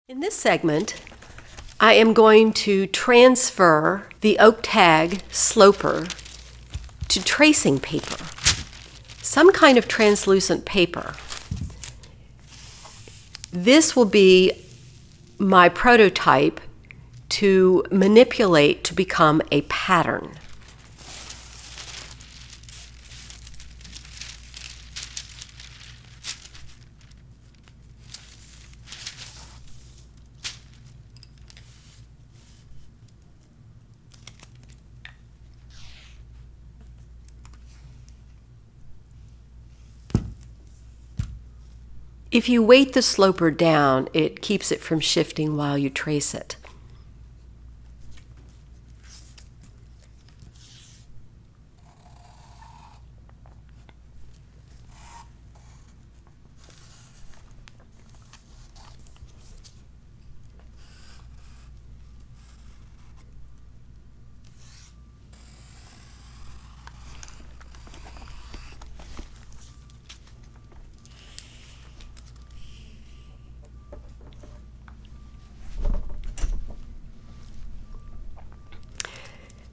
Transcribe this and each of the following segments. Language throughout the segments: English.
In this segment, I am going to transfer the oak tag sloper to tracing paper, some kind of translucent paper. This will be my prototype to manipulate to become a pattern. If you weight the sloper down, it keeps it from shifting while you trace it.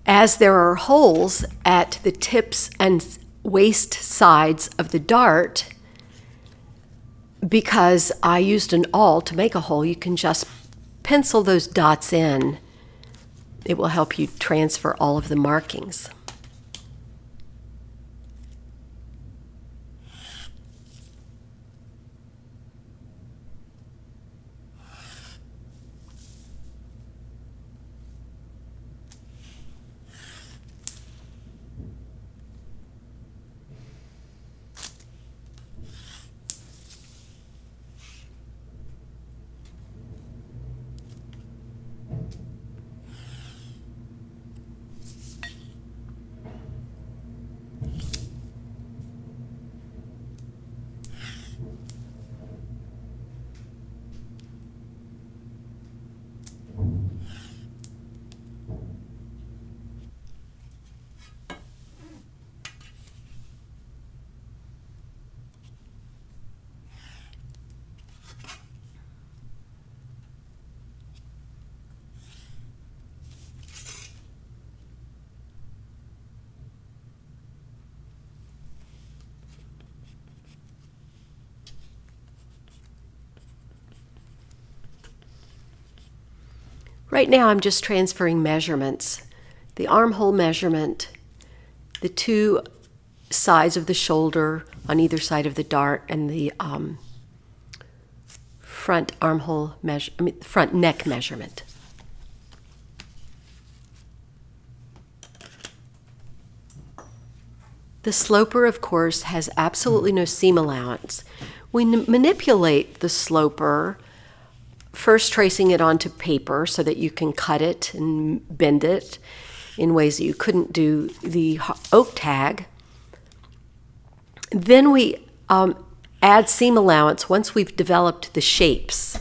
As there are holes at the tips and waist sides of the dart, because I used an awl to make a hole, you can just pencil those dots in. It will help you transfer all of the markings. Right now I'm just transferring measurements. The armhole measurement, the two sides of the shoulder on either side of the dart, and the front neck measurement. The sloper, of course, has absolutely no seam allowance. We manipulate the sloper, first tracing it onto paper so that you can cut it and bend it in ways that you couldn't do the oak tag. Then we add seam allowance once we've developed the shapes.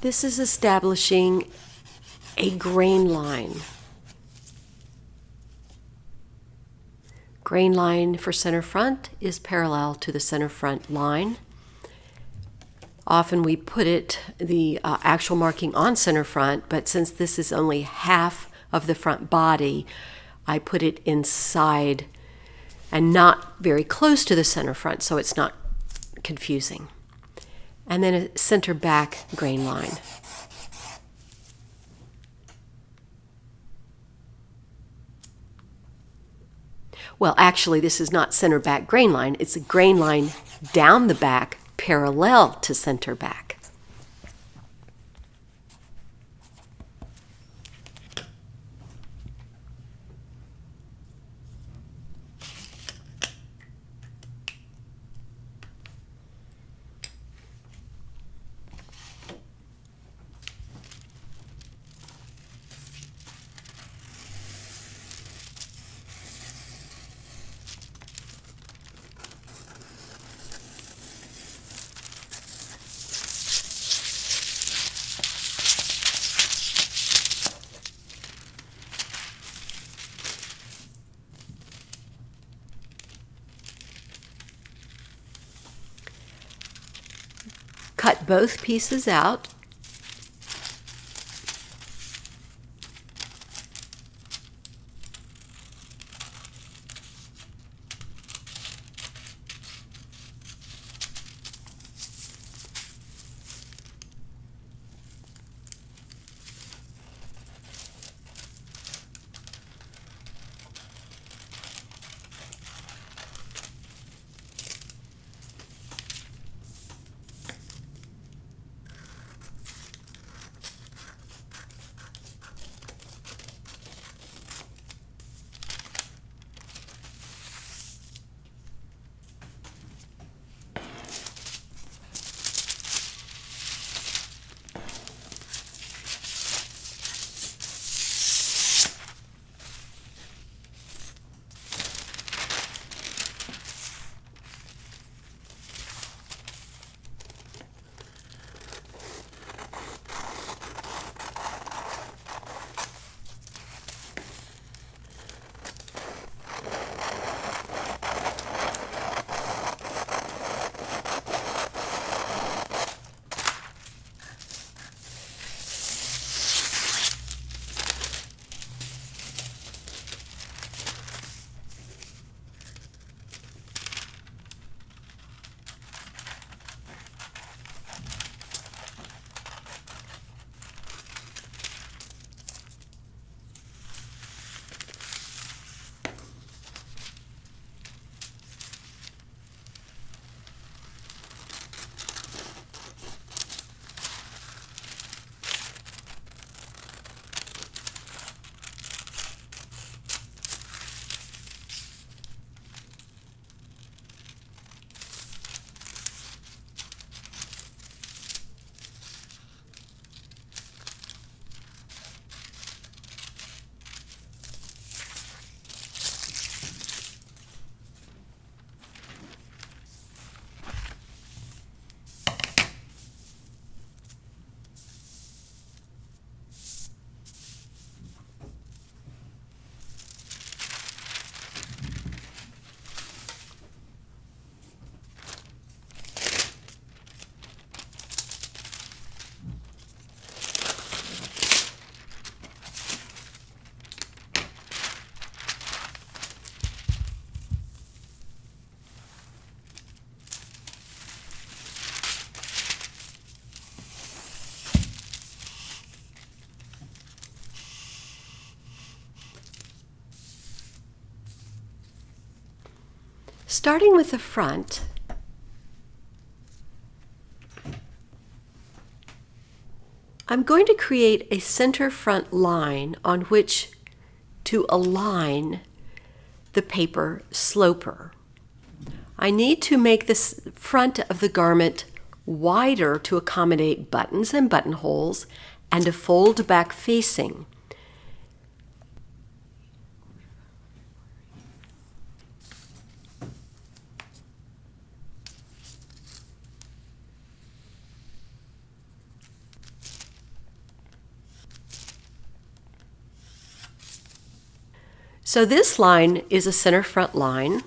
This is establishing a grain line. Grain line for center front is parallel to the center front line. Often we put the actual marking on center front, but since this is only half of the front body, I put it inside and not very close to the center front, so it's not confusing. And then a center back grain line. Well, actually, this is not center back grain line. It's a grain line down the back parallel to center back. Cut both pieces out. Starting with the front, I'm going to create a center front line on which to align the paper sloper. I need to make this front of the garment wider to accommodate buttons and buttonholes and a fold back facing. So this line is a center front line.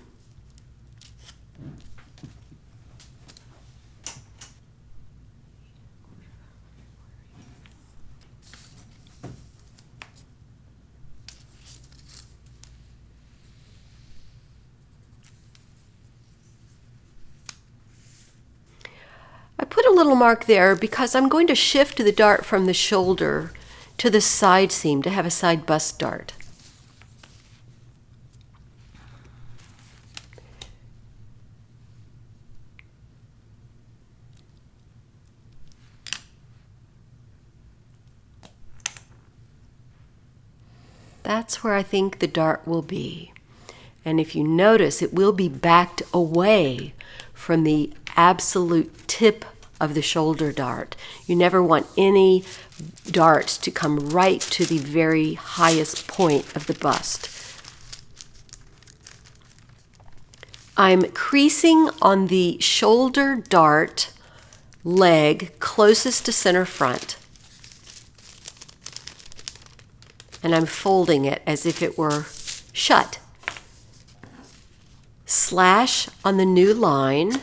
I put a little mark there because I'm going to shift the dart from the shoulder to the side seam to have a side bust dart. That's where I think the dart will be. And if you notice, it will be backed away from the absolute tip of the shoulder dart. You never want any darts to come right to the very highest point of the bust. I'm creasing on the shoulder dart leg closest to center front. And I'm folding it as if it were shut. Slash on the new line.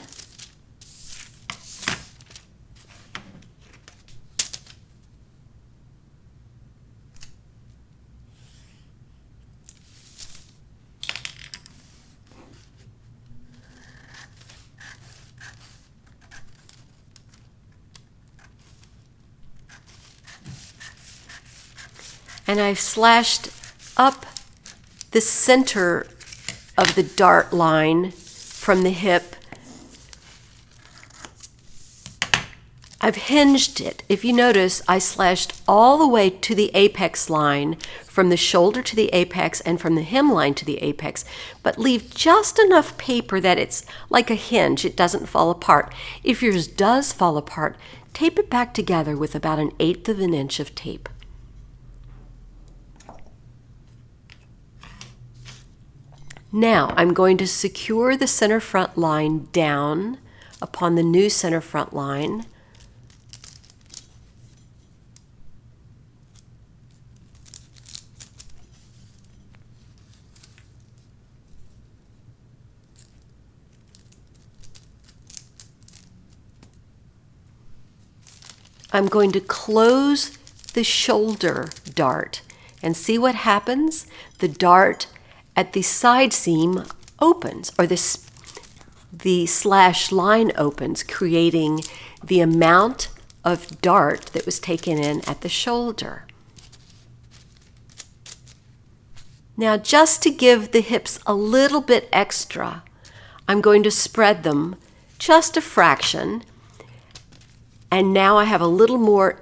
And I've slashed up the center of the dart line from the hip. I've hinged it. If you notice, I slashed all the way to the apex line, from the shoulder to the apex and from the hemline to the apex, but leave just enough paper that it's like a hinge. It doesn't fall apart. If yours does fall apart, tape it back together with about 1/8 of an inch of tape. Now I'm going to secure the center front line down upon the new center front line. I'm going to close the shoulder dart and see what happens. The dart at the side seam opens, or the slash line opens, creating the amount of dart that was taken in at the shoulder. Now, just to give the hips a little bit extra, I'm going to spread them just a fraction, and now I have a little more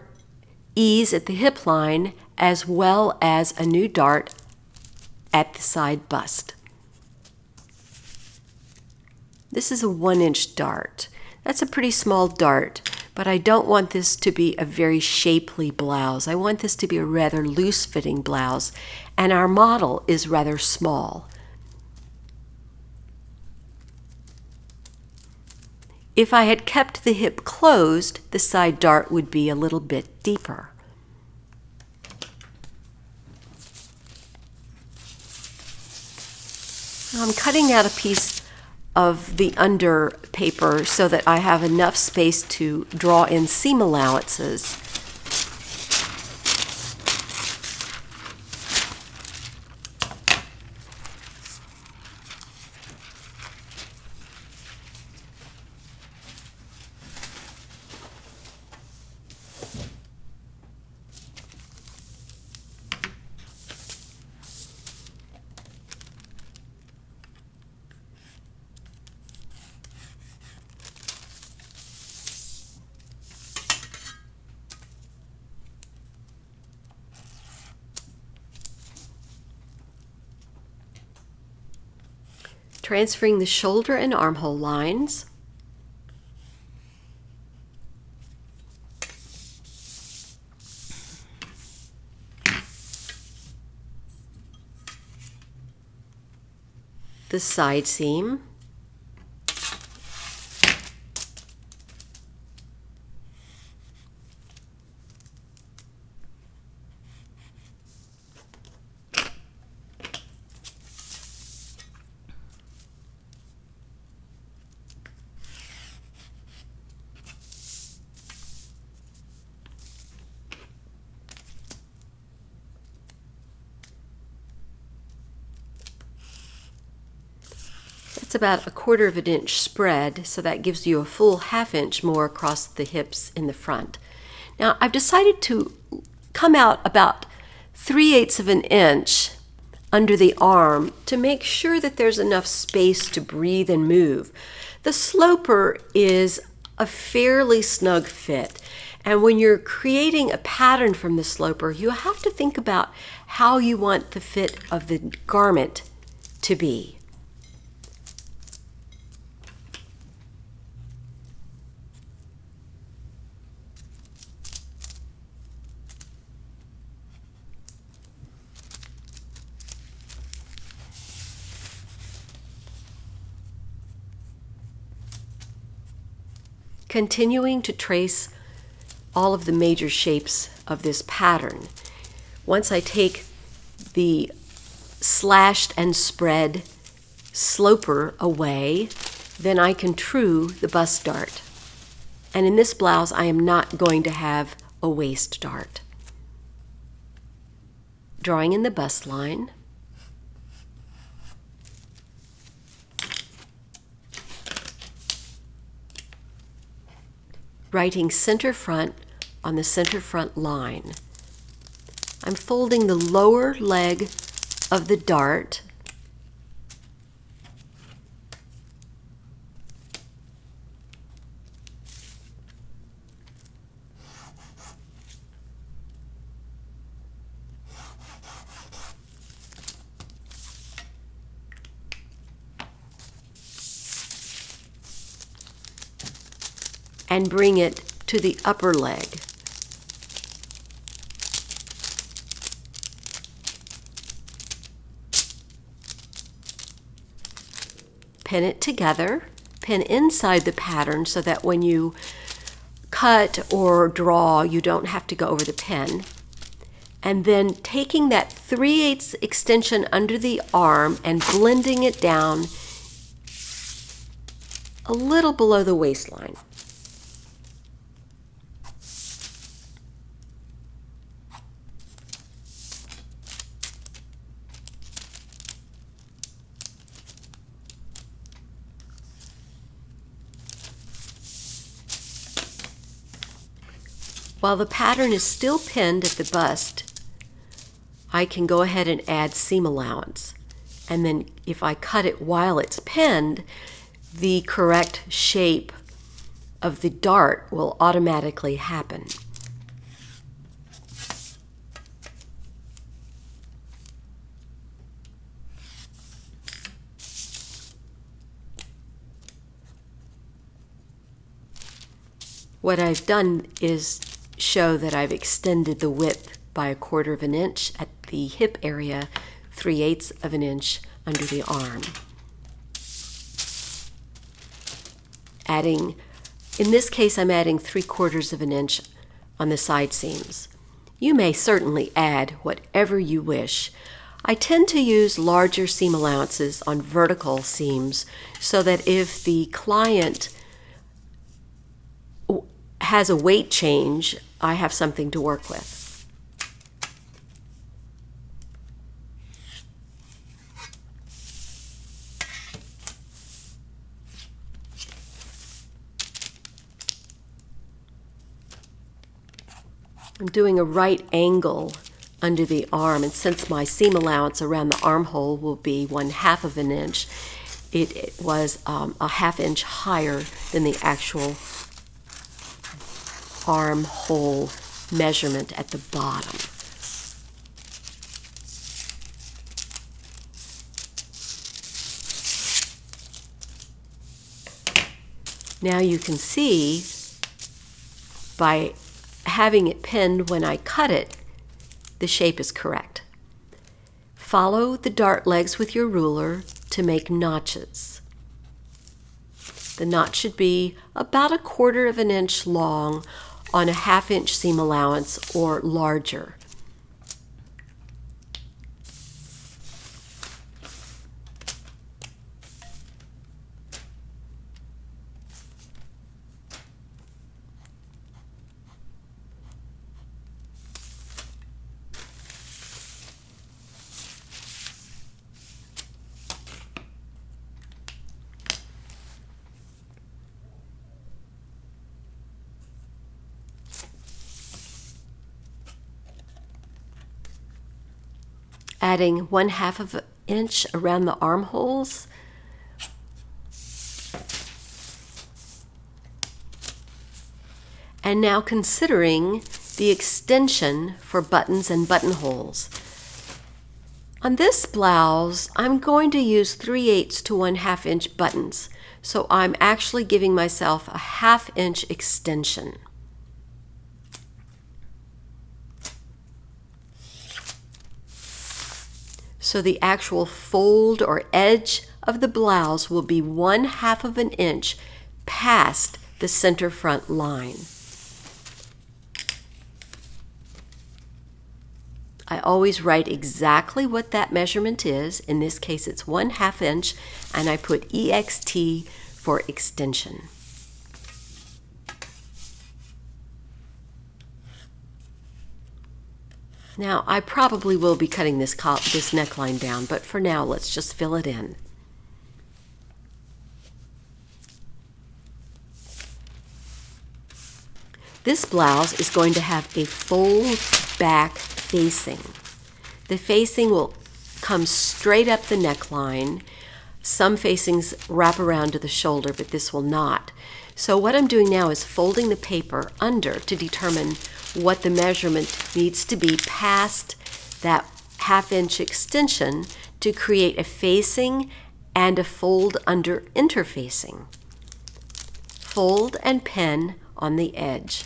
ease at the hip line as well as a new dart at the side bust. This is a 1-inch dart. That's a pretty small dart, but I don't want this to be a very shapely blouse. I want this to be a rather loose-fitting blouse, and our model is rather small. If I had kept the hip closed, the side dart would be a little bit deeper. I'm cutting out a piece of the under paper so that I have enough space to draw in seam allowances. Transferring the shoulder and armhole lines. The side seam. It's about 1/4 of an inch spread, so that gives you a full 1/2 inch more across the hips in the front. Now I've decided to come out about 3/8 of an inch under the arm to make sure that there's enough space to breathe and move. The sloper is a fairly snug fit, and when you're creating a pattern from the sloper, you have to think about how you want the fit of the garment to be. Continuing to trace all of the major shapes of this pattern. Once I take the slashed and spread sloper away, then I can true the bust dart. And in this blouse, I am not going to have a waist dart. Drawing in the bust line. Writing center front on the center front line. I'm folding the lower leg of the dart and bring it to the upper leg. Pin it together, pin inside the pattern so that when you cut or draw, you don't have to go over the pin. And then taking that 3/8 extension under the arm and blending it down a little below the waistline. While the pattern is still pinned at the bust, I can go ahead and add seam allowance. And then if I cut it while it's pinned, the correct shape of the dart will automatically happen. What I've done is show that I've extended the width by 1/4 of an inch at the hip area, 3/8 of an inch under the arm. Adding, in this case, I'm adding 3/4 of an inch on the side seams. You may certainly add whatever you wish. I tend to use larger seam allowances on vertical seams so that if the client has a weight change, I have something to work with. I'm doing a right angle under the arm, and since my seam allowance around the armhole will be 1/2 of an inch, it was a 1/2 inch higher than the actual armhole measurement at the bottom. Now you can see by having it pinned when I cut it, the shape is correct. Follow the dart legs with your ruler to make notches. The knot should be about 1/4 of an inch long on a 1/2 inch seam allowance or larger. adding 1/2 of an inch around the armholes. And now considering the extension for buttons and buttonholes. On this blouse, I'm going to use 3/8 to 1/2 inch buttons, so I'm actually giving myself a 1/2 inch extension. So the actual fold or edge of the blouse will be 1/2 of an inch past the center front line. I always write exactly what that measurement is. In this case, it's 1/2 inch, and I put EXT for extension. Now, I probably will be cutting this neckline down, but for now, let's just fill it in. This blouse is going to have a fold back facing. The facing will come straight up the neckline. Some facings wrap around to the shoulder, but this will not. So what I'm doing now is folding the paper under to determine what the measurement needs to be past that 1/2 inch extension to create a facing and a fold under interfacing. Fold and pin on the edge.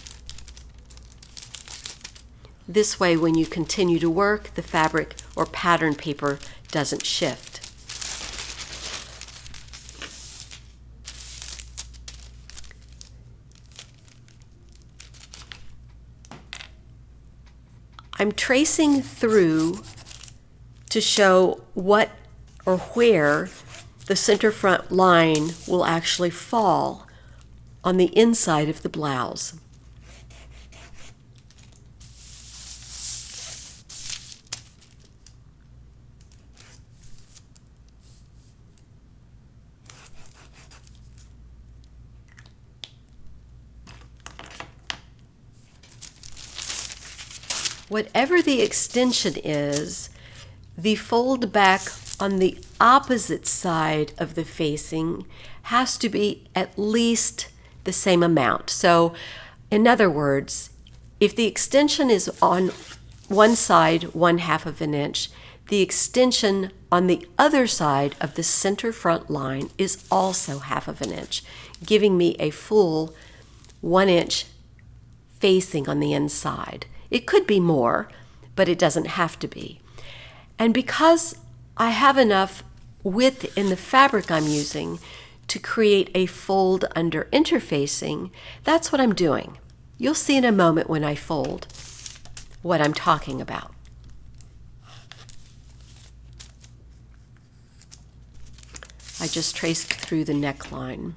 This way, when you continue to work, the fabric or pattern paper doesn't shift. I'm tracing through to show what or where the center front line will actually fall on the inside of the blouse. Whatever the extension is, the fold back on the opposite side of the facing has to be at least the same amount. So, in other words, if the extension is on one side 1/2 of an inch, the extension on the other side of the center front line is also 1/2 of an inch, giving me a full 1 inch facing on the inside. It could be more, but it doesn't have to be. And because I have enough width in the fabric I'm using to create a fold under interfacing, that's what I'm doing. You'll see in a moment when I fold what I'm talking about. I just traced through the neckline.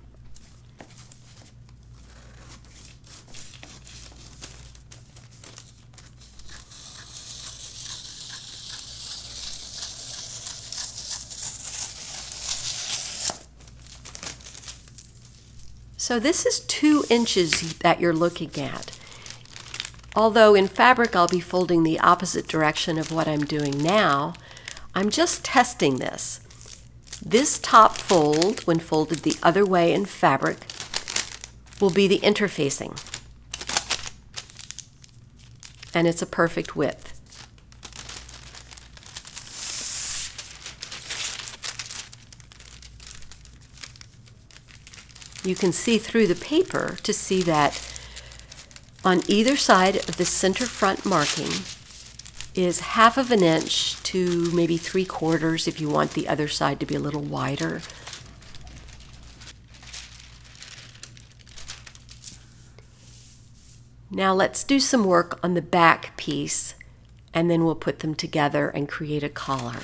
So this is 2 inches that you're looking at. Although in fabric I'll be folding the opposite direction of what I'm doing now, I'm just testing this. This top fold, when folded the other way in fabric, will be the interfacing. And it's a perfect width. You can see through the paper to see that on either side of the center front marking is 1/2 of an inch to maybe 3/4 if you want the other side to be a little wider. Now let's do some work on the back piece, and then we'll put them together and create a collar.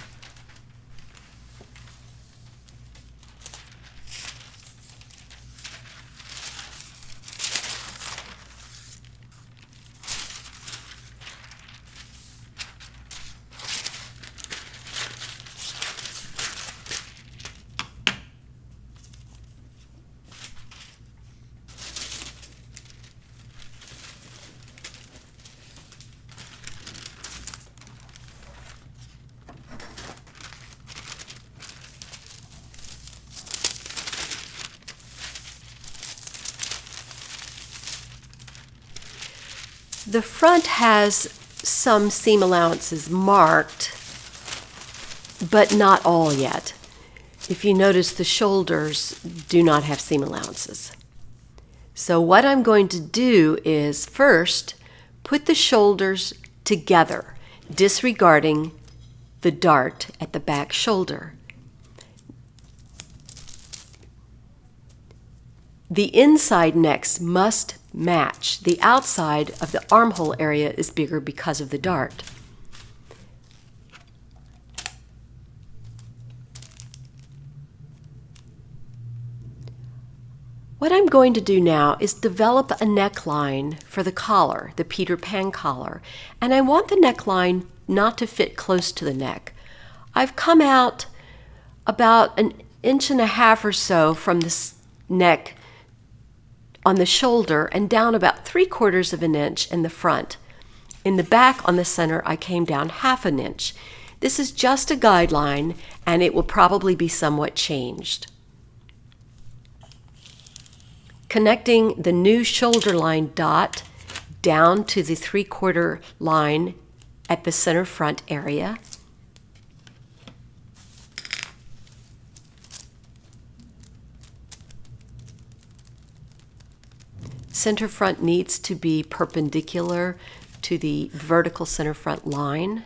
The front has some seam allowances marked, but not all yet. If you notice, the shoulders do not have seam allowances. So what I'm going to do is first put the shoulders together, disregarding the dart at the back shoulder. The inside necks must match. The outside of the armhole area is bigger because of the dart. What I'm going to do now is develop a neckline for the collar, the Peter Pan collar, and I want the neckline not to fit close to the neck. I've come out about 1.5 inches or so from the neck on the shoulder and down about 3/4 of an inch in the front. In the back on the center, I came down 1/2 inch. This is just a guideline, and it will probably be somewhat changed. Connecting the new shoulder line dot down to the 3/4 line at the center front area. Center front needs to be perpendicular to the vertical center front line.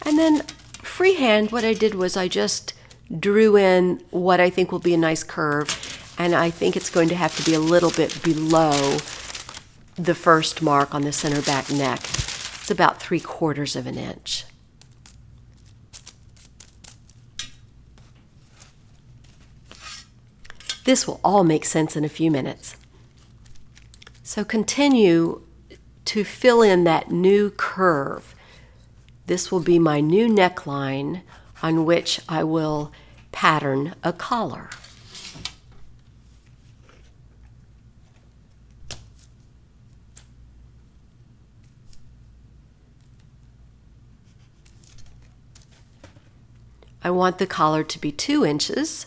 And then freehand, what I did was I just drew in what I think will be a nice curve, and I think it's going to have to be a little bit below the first mark on the center back neck. It's about 3/4 of an inch. This will all make sense in a few minutes. So continue to fill in that new curve. This will be my new neckline on which I will pattern a collar. I want the collar to be 2 inches,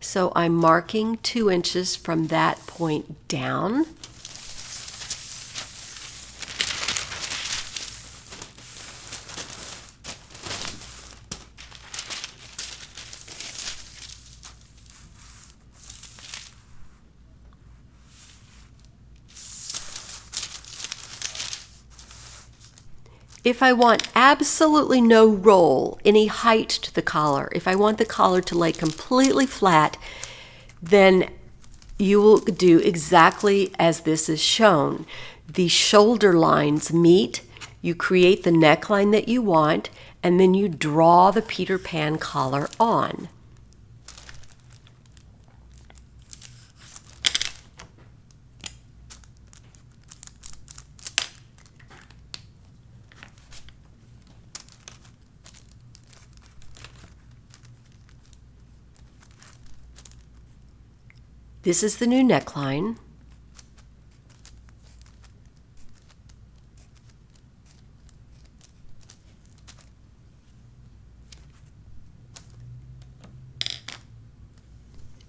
so I'm marking 2 inches from that point down. If I want absolutely no roll, any height to the collar, if I want the collar to lay completely flat, then you will do exactly as this is shown. The shoulder lines meet, you create the neckline that you want, and then you draw the Peter Pan collar on. This is the new neckline.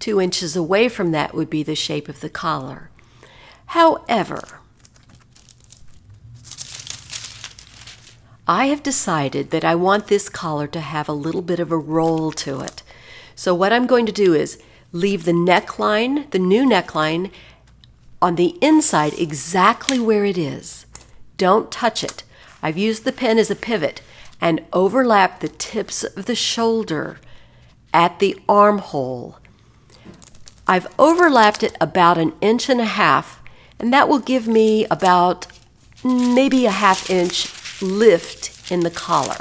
Two inches away from that would be the shape of the collar. However, I have decided that I want this collar to have a little bit of a roll to it. So what I'm going to do is leave the neckline, the new neckline, on the inside exactly where it is. Don't touch it. I've used the pen as a pivot and overlap the tips of the shoulder at the armhole. I've overlapped it about 1.5 inches, and that will give me about maybe a 1/2 inch lift in the collar.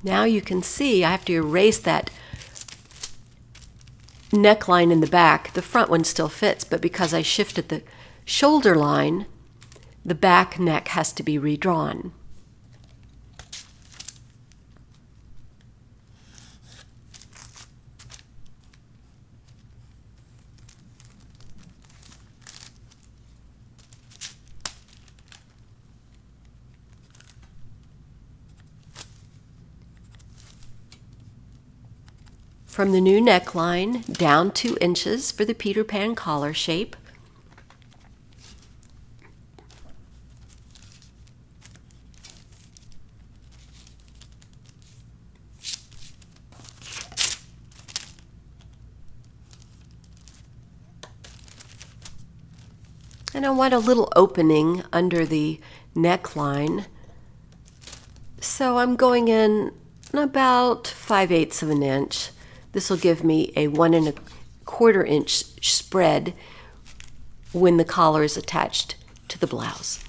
Now you can see I have to erase that neckline in the back, the front one still fits, but because I shifted the shoulder line, the back neck has to be redrawn. From the new neckline, down 2 inches for the Peter Pan collar shape. And I want a little opening under the neckline. So I'm going in about 5/8 of an inch. This will give me a 1 1/4 inch spread when the collar is attached to the blouse.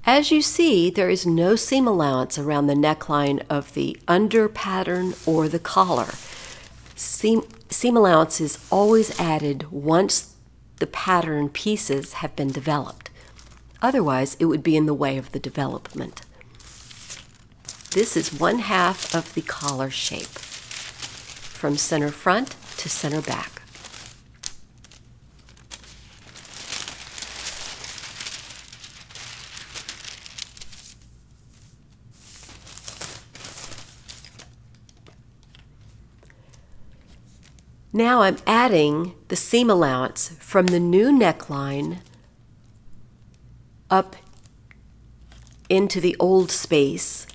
As you see, there is no seam allowance around the neckline of the under pattern or the collar. Seam allowance is always added once the pattern pieces have been developed. Otherwise, it would be in the way of the development. This is 1/2 of the collar shape, from center front to center back. Now I'm adding the seam allowance from the new neckline up into the old space,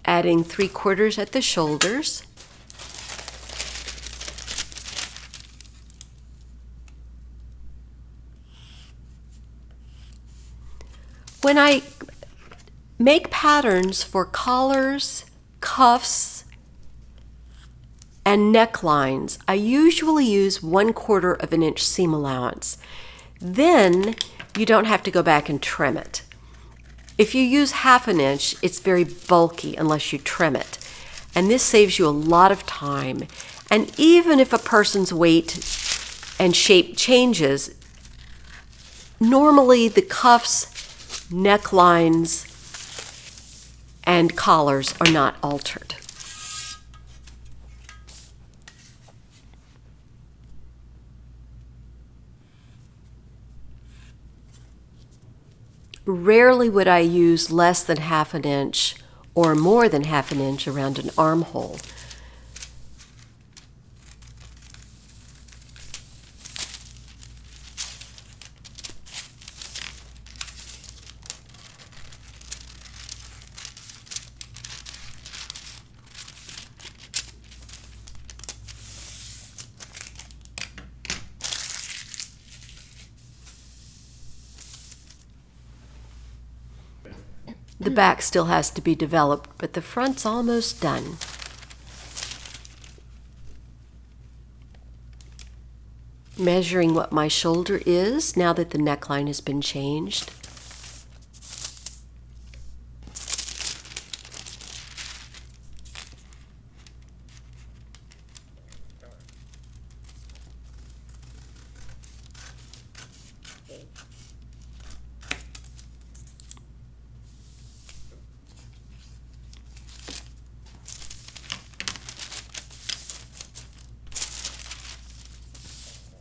adding 3/4 at the shoulders, when I make patterns for collars, cuffs, and necklines, I usually use 1/4 of an inch seam allowance. Then you don't have to go back and trim it. If you use 1/2 an inch, it's very bulky unless you trim it. And this saves you a lot of time. And even if a person's weight and shape changes, normally the cuffs, necklines, and collars are not altered. Rarely would I use less than 1/2 an inch or more than 1/2 an inch around an armhole. The back still has to be developed, but the front's almost done. Measuring what my shoulder is now that the neckline has been changed.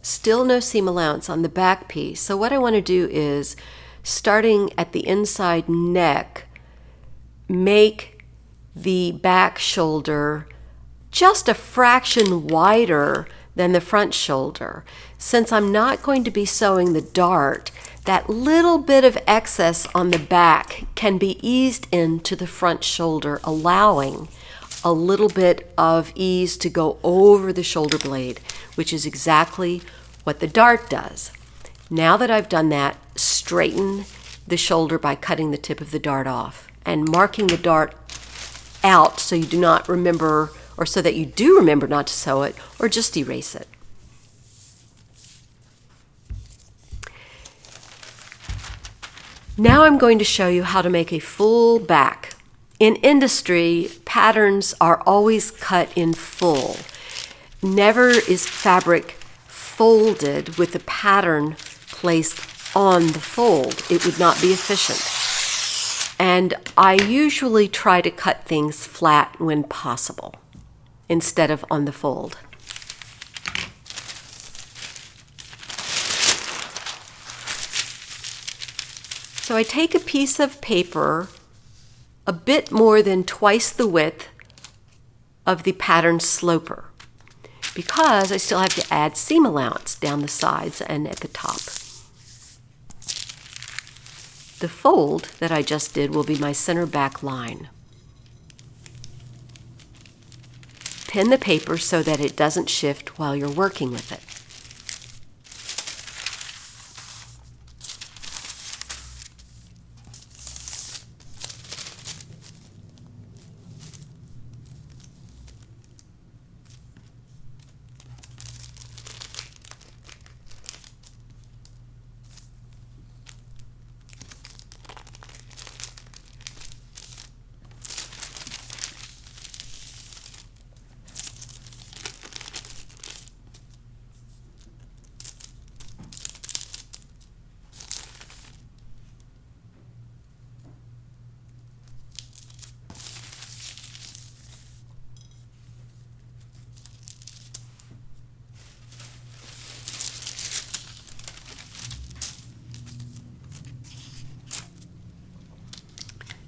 Still no seam allowance on the back piece. So what I want to do is, starting at the inside neck, make the back shoulder just a fraction wider than the front shoulder. Since I'm not going to be sewing the dart, that little bit of excess on the back can be eased into the front shoulder, allowing a little bit of ease to go over the shoulder blade, which is exactly what the dart does. Now that I've done that, straighten the shoulder by cutting the tip of the dart off and marking the dart out so you do not remember, or so that you do remember not to sew it, or just erase it. Now I'm going to show you how to make a full back. In industry, patterns are always cut in full. Never is fabric folded with the pattern placed on the fold. It would not be efficient. And I usually try to cut things flat when possible, instead of on the fold. So I take a piece of paper a bit more than twice the width of the pattern sloper, because I still have to add seam allowance down the sides and at the top. The fold that I just did will be my center back line. Pin the paper so that it doesn't shift while you're working with it.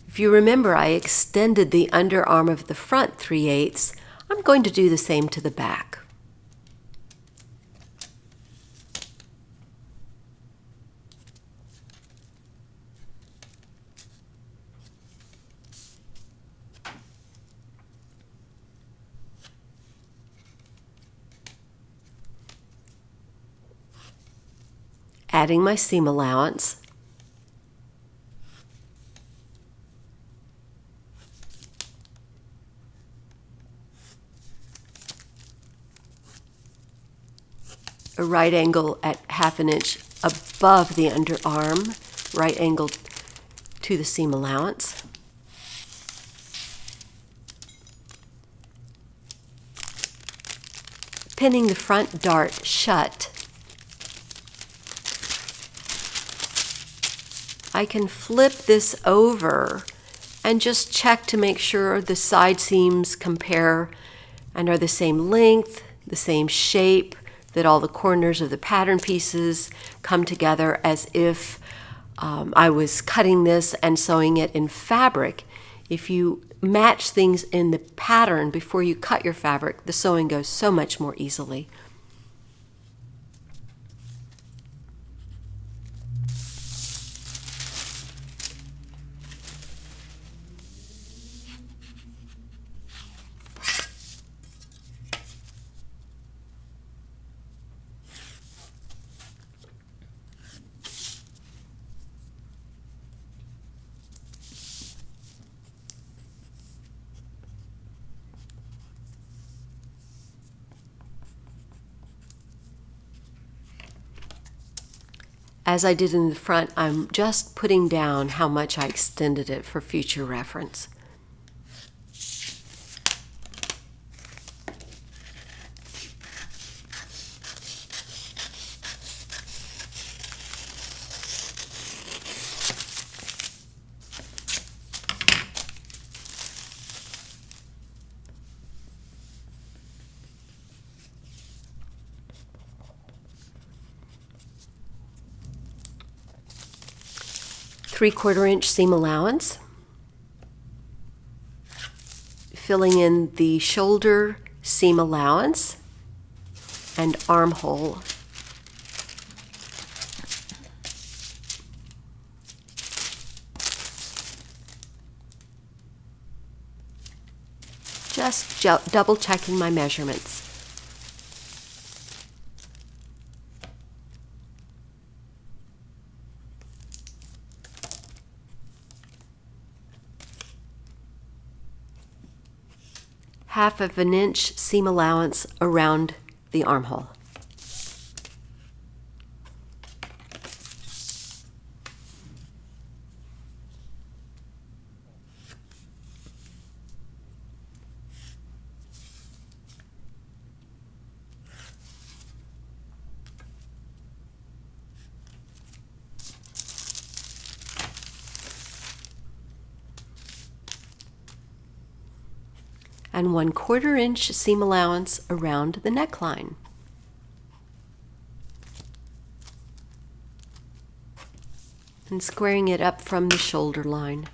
If you remember, I extended the underarm of the front 3/8. I'm going to do the same to the back. Adding my seam allowance. A right angle at 1/2 inch above the underarm, right angle to the seam allowance. Pinning the front dart shut. I can flip this over and just check to make sure the side seams compare and are the same length, the same shape, that all the corners of the pattern pieces come together as if I was cutting this and sewing it in fabric. If you match things in the pattern before you cut your fabric, the sewing goes so much more easily. As I did in the front, I'm just putting down how much I extended it for future reference. Three-quarter inch seam allowance, filling in the shoulder seam allowance and armhole. Just double checking my measurements. Half of an inch seam allowance around the armhole. And 1/4 inch seam allowance around the neckline. And squaring it up from the shoulder line.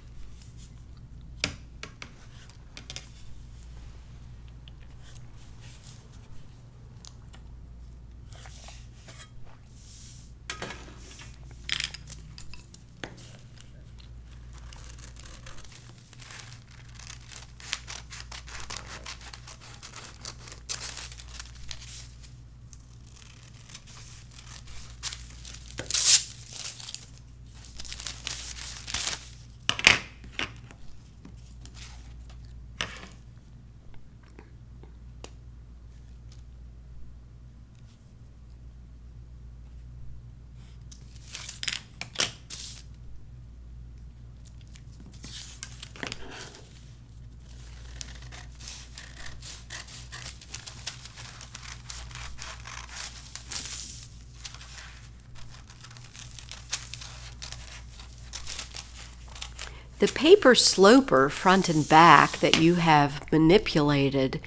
The paper sloper front and back that you have manipulated,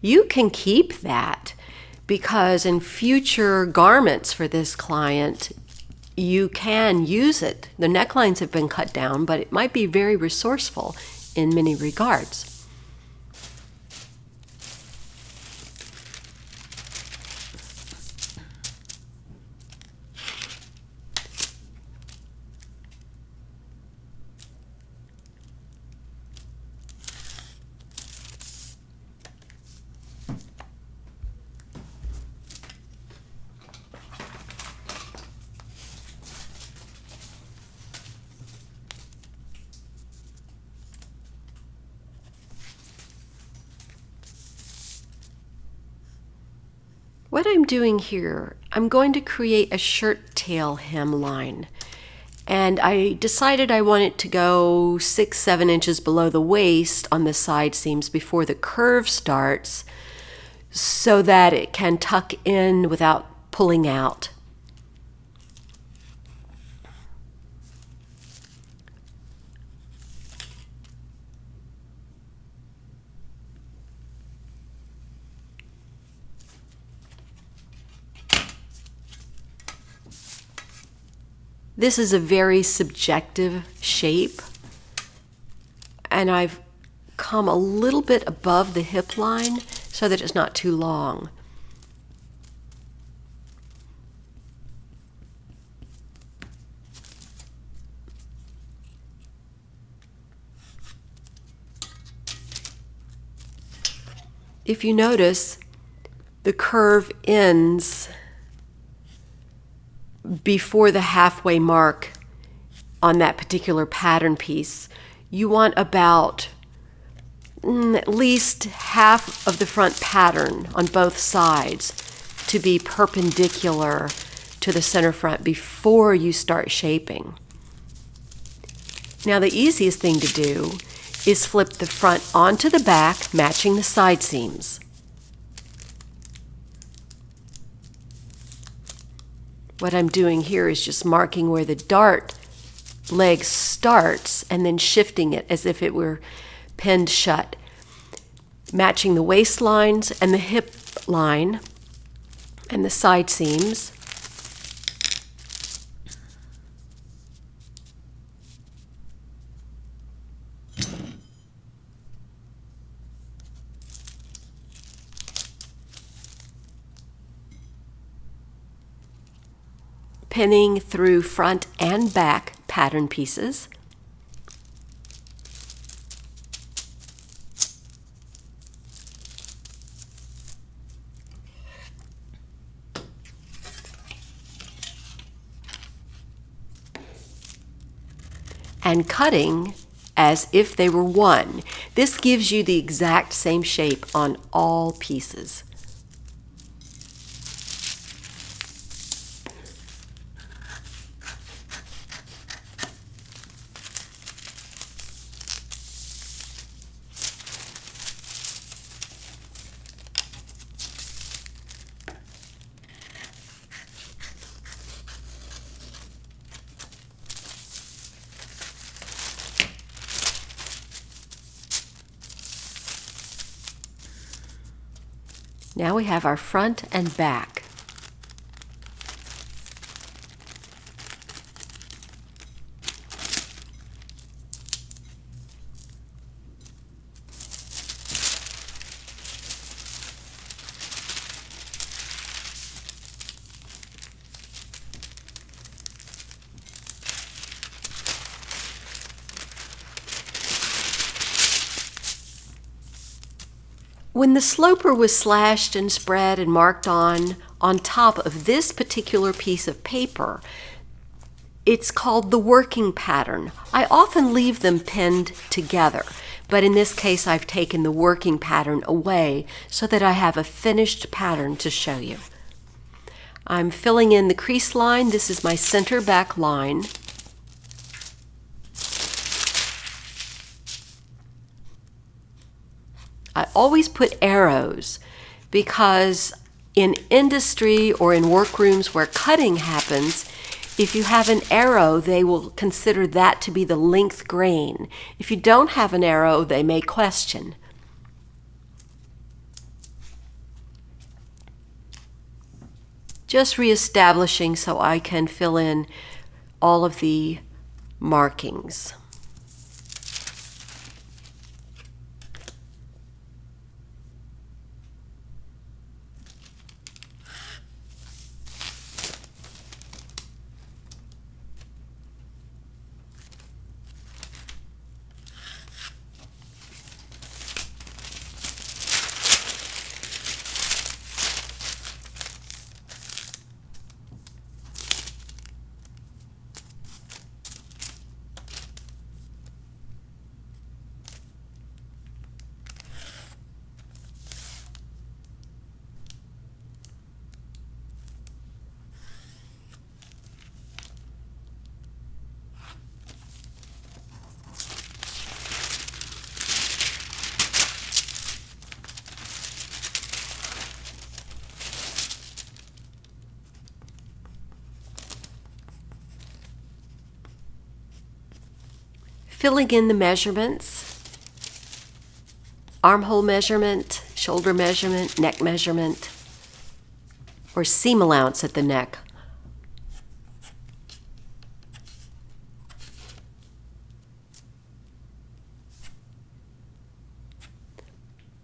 you can keep that because in future garments for this client, you can use it. The necklines have been cut down, but it might be very resourceful in many regards. What I'm doing here, I'm going to create a shirt tail hemline. And I decided I want it to go 6-7 inches below the waist on the side seams before the curve starts so that it can tuck in without pulling out. This is a very subjective shape, and I've come a little bit above the hip line so that it's not too long. If you notice, the curve ends before the halfway mark on that particular pattern piece. You want about at least half of the front pattern on both sides to be perpendicular to the center front before you start shaping. Now the easiest thing to do is flip the front onto the back, matching the side seams. What I'm doing here is just marking where the dart leg starts and then shifting it as if it were pinned shut, matching the waistlines and the hip line and the side seams. pinning through front and back pattern pieces. And cutting as if they were one. This gives you the exact same shape on all pieces. Now we have our front and back. When the sloper was slashed and spread and marked on top of this particular piece of paper, it's called the working pattern. I often leave them pinned together, but in this case I've taken the working pattern away so that I have a finished pattern to show you. I'm filling in the crease line. This is my center back line. I always put arrows because in industry or in workrooms where cutting happens, if you have an arrow, they will consider that to be the length grain. If you don't have an arrow, they may question. Just reestablishing so I can fill in all of the markings. Filling in the measurements, armhole measurement, shoulder measurement, neck measurement, or seam allowance at the neck.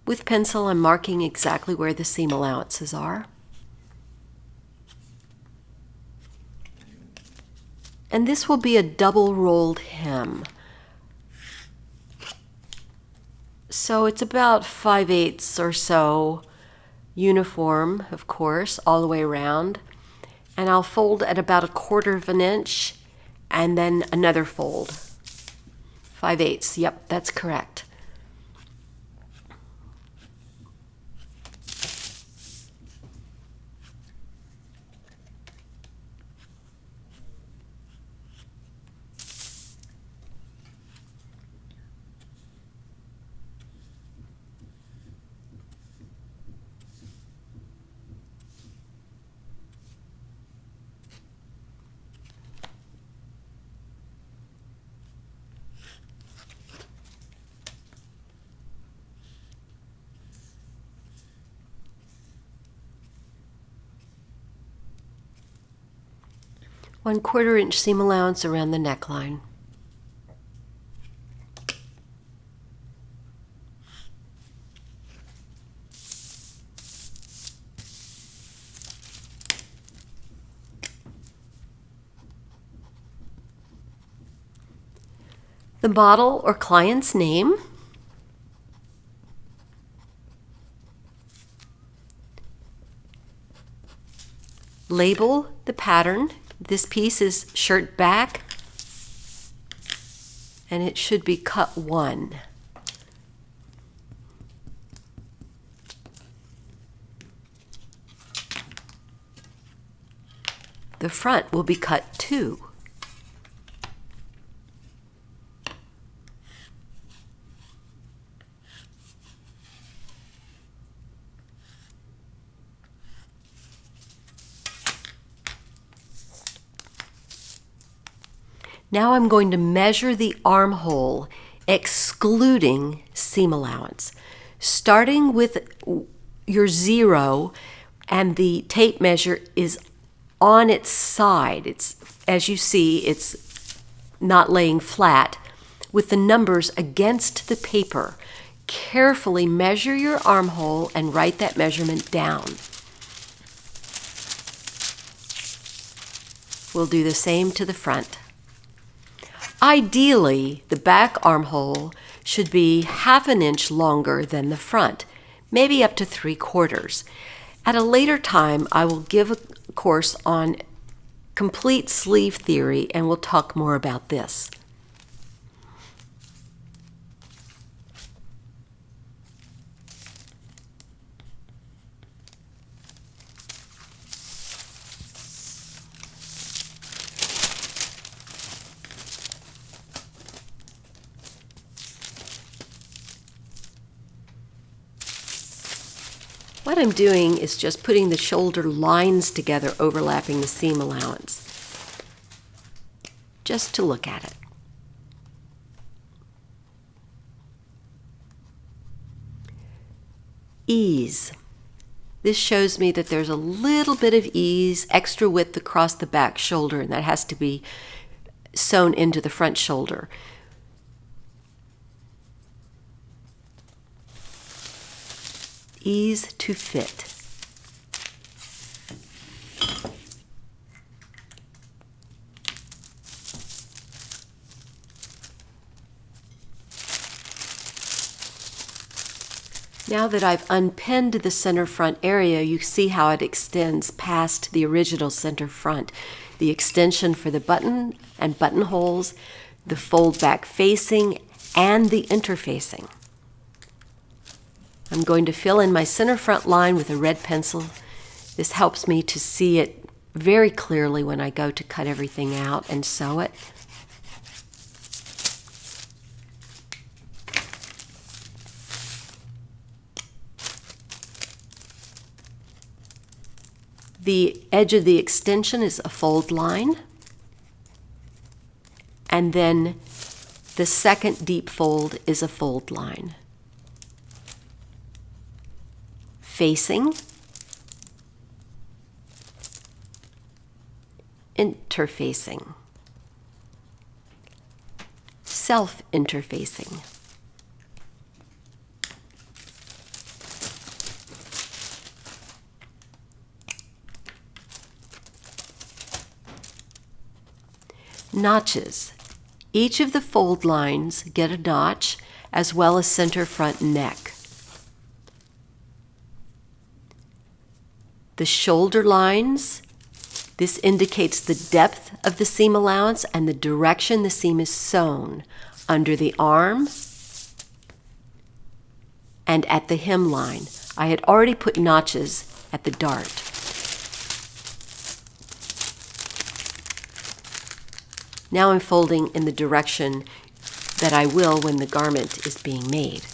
With pencil, I'm marking exactly where the seam allowances are. And this will be a double rolled hem. So it's about 5/8 or so uniform, of course, all the way around. And I'll fold at about 1/4 of an inch and then another fold. 5/8, yep, that's correct. One 1/4 inch seam allowance around the neckline. the model or client's name, label the pattern. This piece is shirt back, and it should be cut 1. The front will be cut 2. Now I'm going to measure the armhole, excluding seam allowance. Starting with your 0, and the tape measure is on its side. It's, as you see, it's not laying flat. With the numbers against the paper, carefully measure your armhole and write that measurement down. We'll do the same to the front. Ideally, the back armhole should be 1/2 inch longer than the front, maybe up to 3/4. At a later time, I will give a course on complete sleeve theory, and we'll talk more about this. What I'm doing is just putting the shoulder lines together, overlapping the seam allowance, just to look at it. Ease. This shows me that there's a little bit of ease, extra width across the back shoulder, and that has to be sewn into the front shoulder. Ease to fit. Now that I've unpinned the center front area, you see how it extends past the original center front. The extension for the button and buttonholes, the fold back facing, and the interfacing. I'm going to fill in my center front line with a red pencil. This helps me to see it very clearly when I go to cut everything out and sew it. The edge of the extension is a fold line, and then the second deep fold is a fold line. Facing, interfacing, self-interfacing. Notches. Each of the fold lines get a notch, as well as center front neck. The shoulder lines, this indicates the depth of the seam allowance and the direction the seam is sewn under the arm and at the hemline. I had already put notches at the dart. Now I'm folding in the direction that I will when the garment is being made.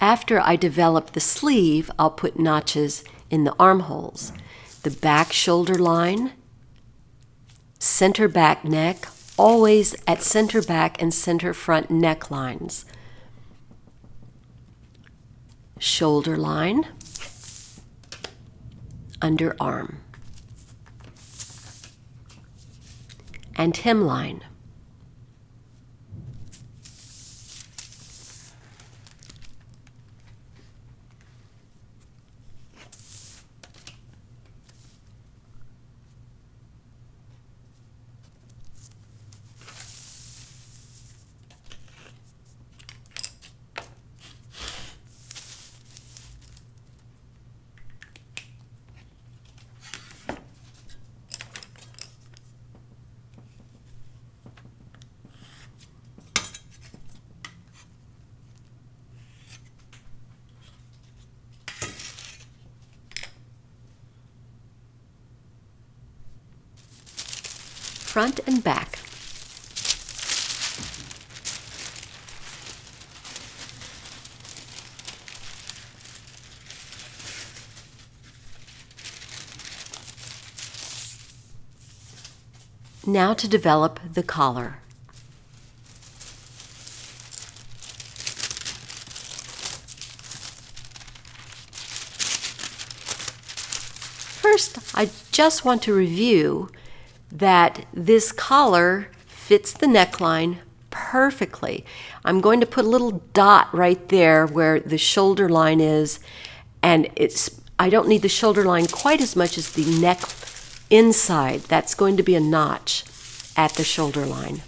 After I develop the sleeve, I'll put notches in the armholes, the back shoulder line, center back neck, always at center back and center front necklines, shoulder line, underarm, and hemline. front and back. Now to develop the collar. First, I just want to review that this collar fits the neckline perfectly. I'm going to put a little dot right there where the shoulder line is, and I don't need the shoulder line quite as much as the neck inside. That's going to be a notch at the shoulder line.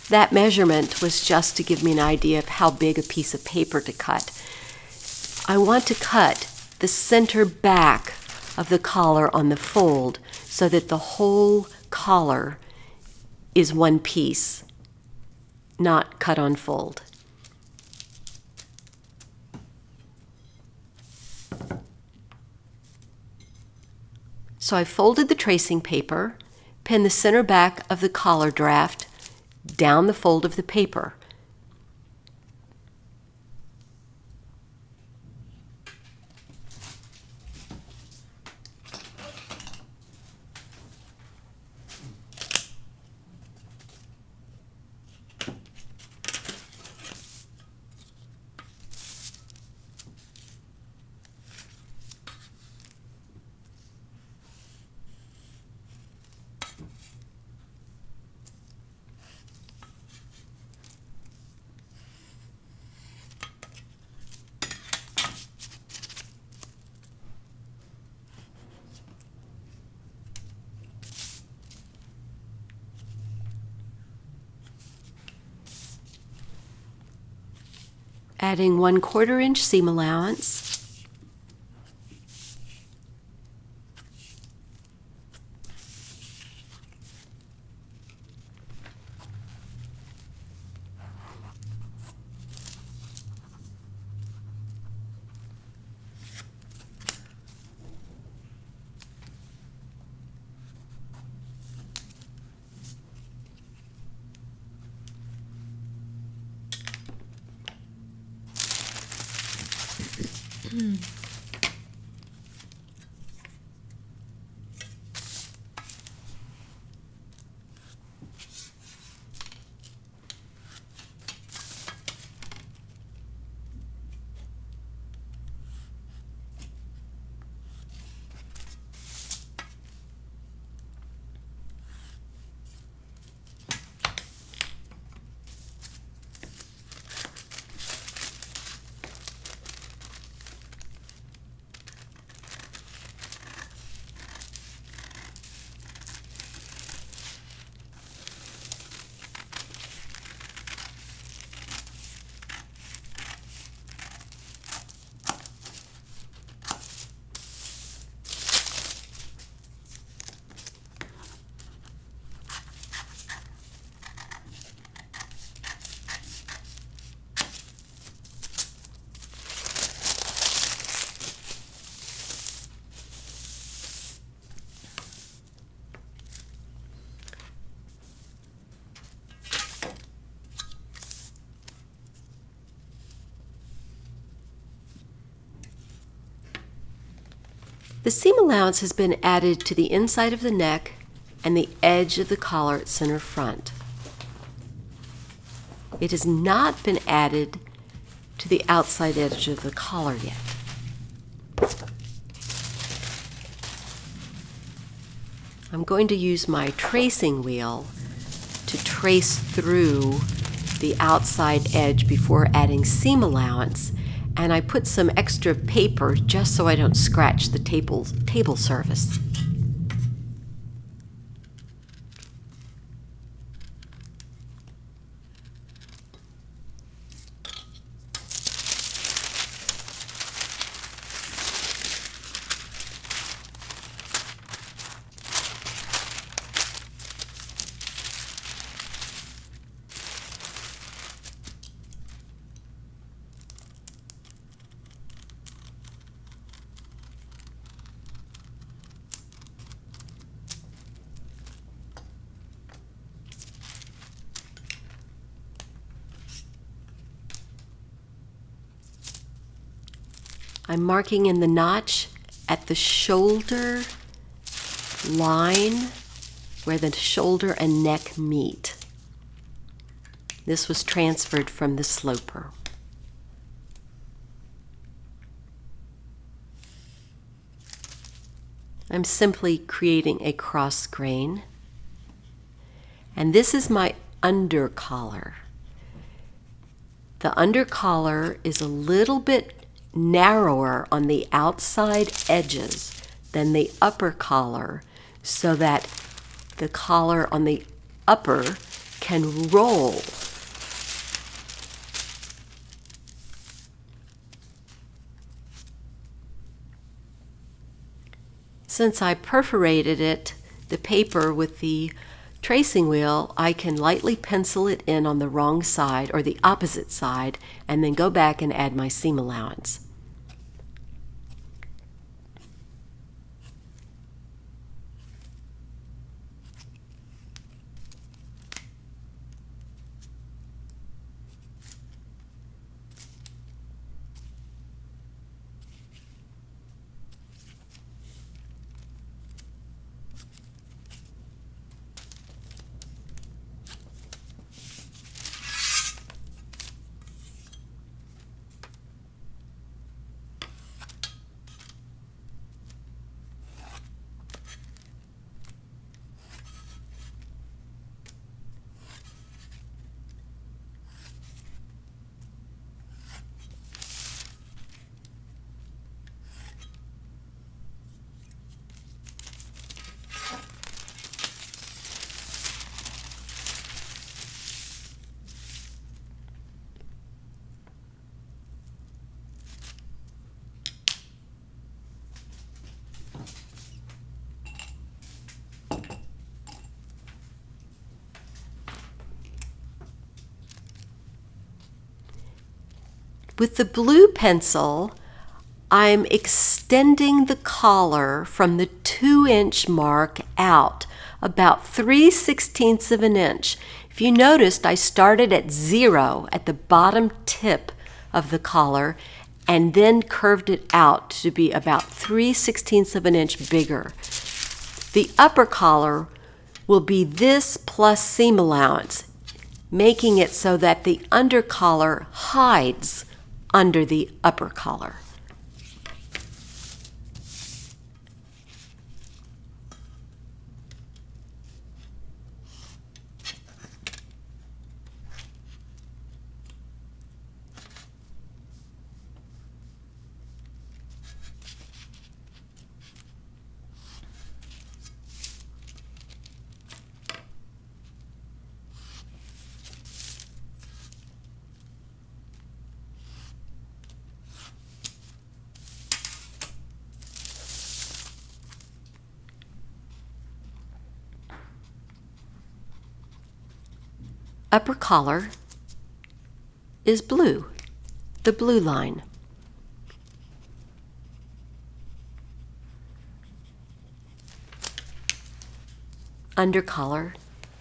That measurement was just to give me an idea of how big a piece of paper to cut. I want to cut the center back of the collar on the fold so that the whole collar is one piece, not cut on fold. So I folded the tracing paper, pinned the center back of the collar draft down the fold of the paper. Adding 1/4 inch seam allowance. The seam allowance has been added to the inside of the neck and the edge of the collar at center front. It has not been added to the outside edge of the collar yet. I'm going to use my tracing wheel to trace through the outside edge before adding seam allowance, and I put some extra paper just so I don't scratch the table surface. I'm marking in the notch at the shoulder line where the shoulder and neck meet. This was transferred from the sloper. I'm simply creating a cross grain. And this is my under collar. The under collar is a little bit narrower on the outside edges than the upper collar, so that the collar on the upper can roll. Since I perforated the paper with the tracing wheel, I can lightly pencil it in on the wrong side or the opposite side and then go back and add my seam allowance. With the blue pencil, I'm extending the collar from the 2-inch mark out about 3/16 of an inch. If you noticed, I started at 0 at the bottom tip of the collar and then curved it out to be about 3/16 of an inch bigger. The upper collar will be this plus seam allowance, making it so that the under collar hides under the upper collar. Upper collar is blue, the blue line. Under collar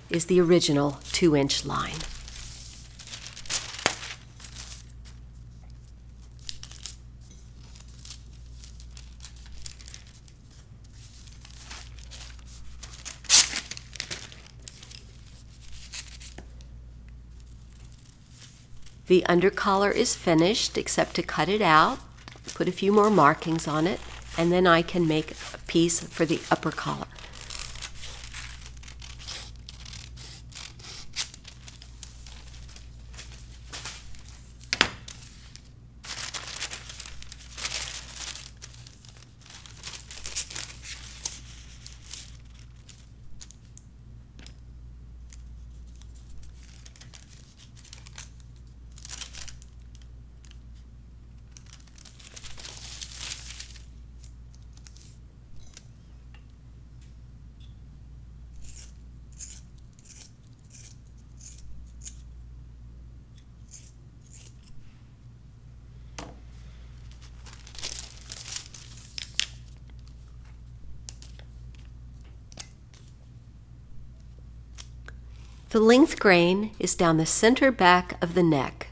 is the original 2-inch line. The under collar is finished except to cut it out, put a few more markings on it, and then I can make a piece for the upper collar. The length grain is down the center back of the neck.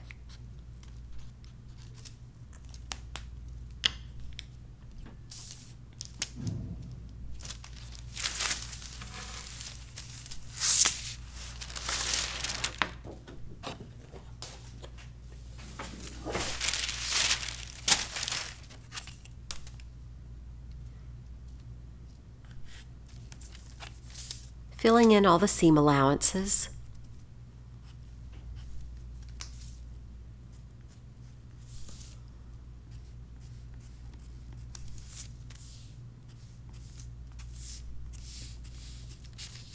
filling in all the seam allowances.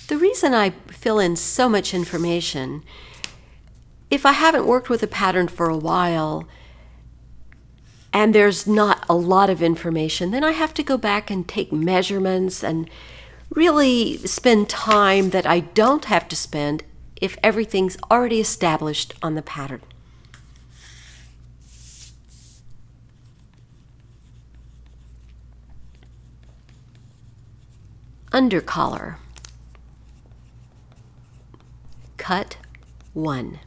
The reason I fill in so much information, if I haven't worked with a pattern for a while and there's not a lot of information, then I have to go back and take measurements and really spend time that I don't have to spend if everything's already established on the pattern. Under collar. Cut 1.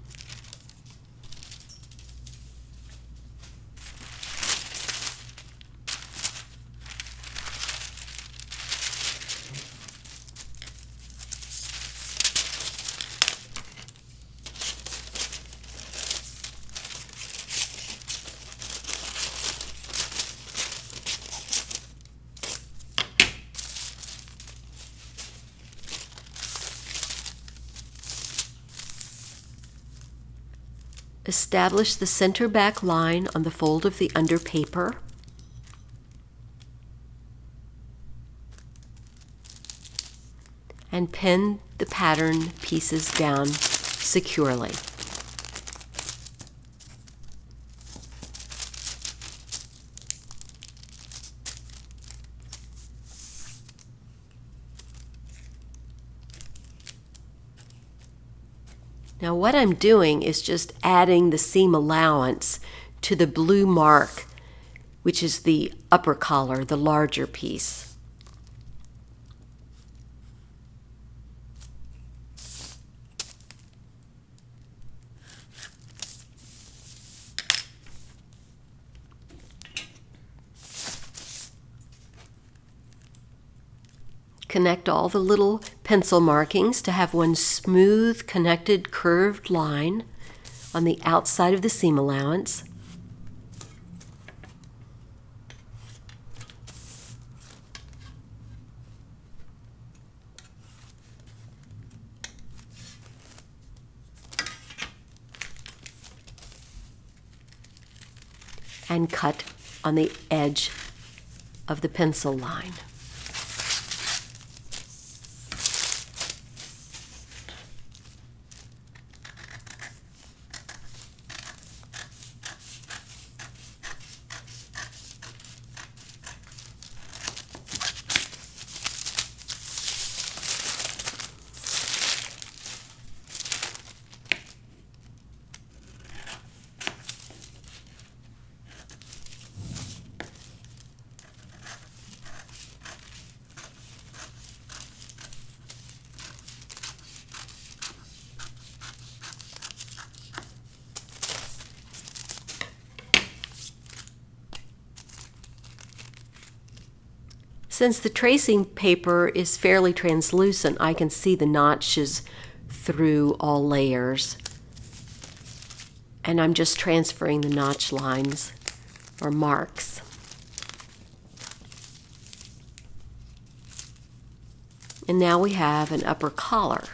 Establish the center back line on the fold of the under paper. And pin the pattern pieces down securely. Now what I'm doing is just adding the seam allowance to the blue mark, which is the upper collar, the larger piece. Connect all the little pencil markings to have one smooth, connected, curved line on the outside of the seam allowance. And cut on the edge of the pencil line. Since the tracing paper is fairly translucent, I can see the notches through all layers. And I'm just transferring the notch lines or marks. And now we have an upper collar.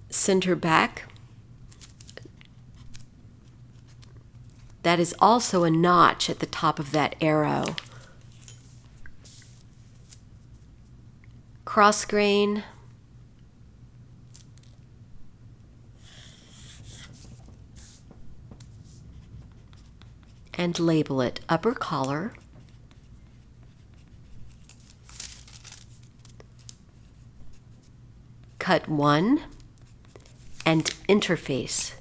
Center back. That is also a notch at the top of that arrow. Cross grain. And label it upper collar. Cut 1 and interface.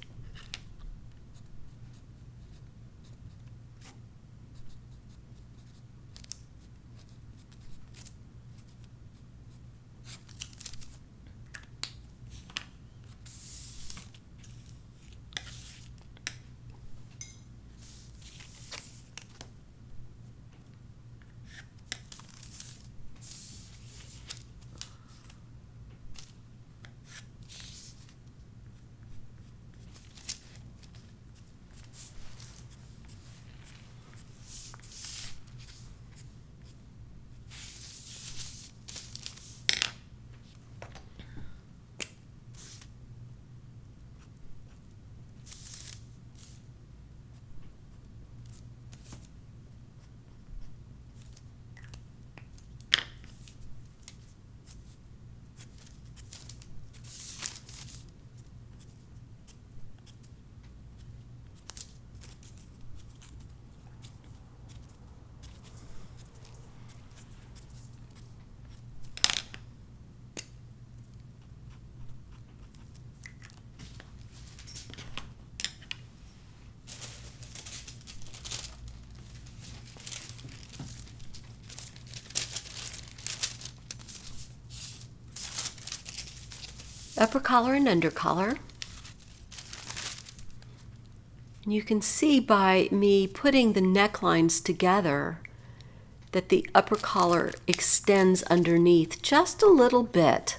upper collar and under collar. And you can see by me putting the necklines together that the upper collar extends underneath just a little bit.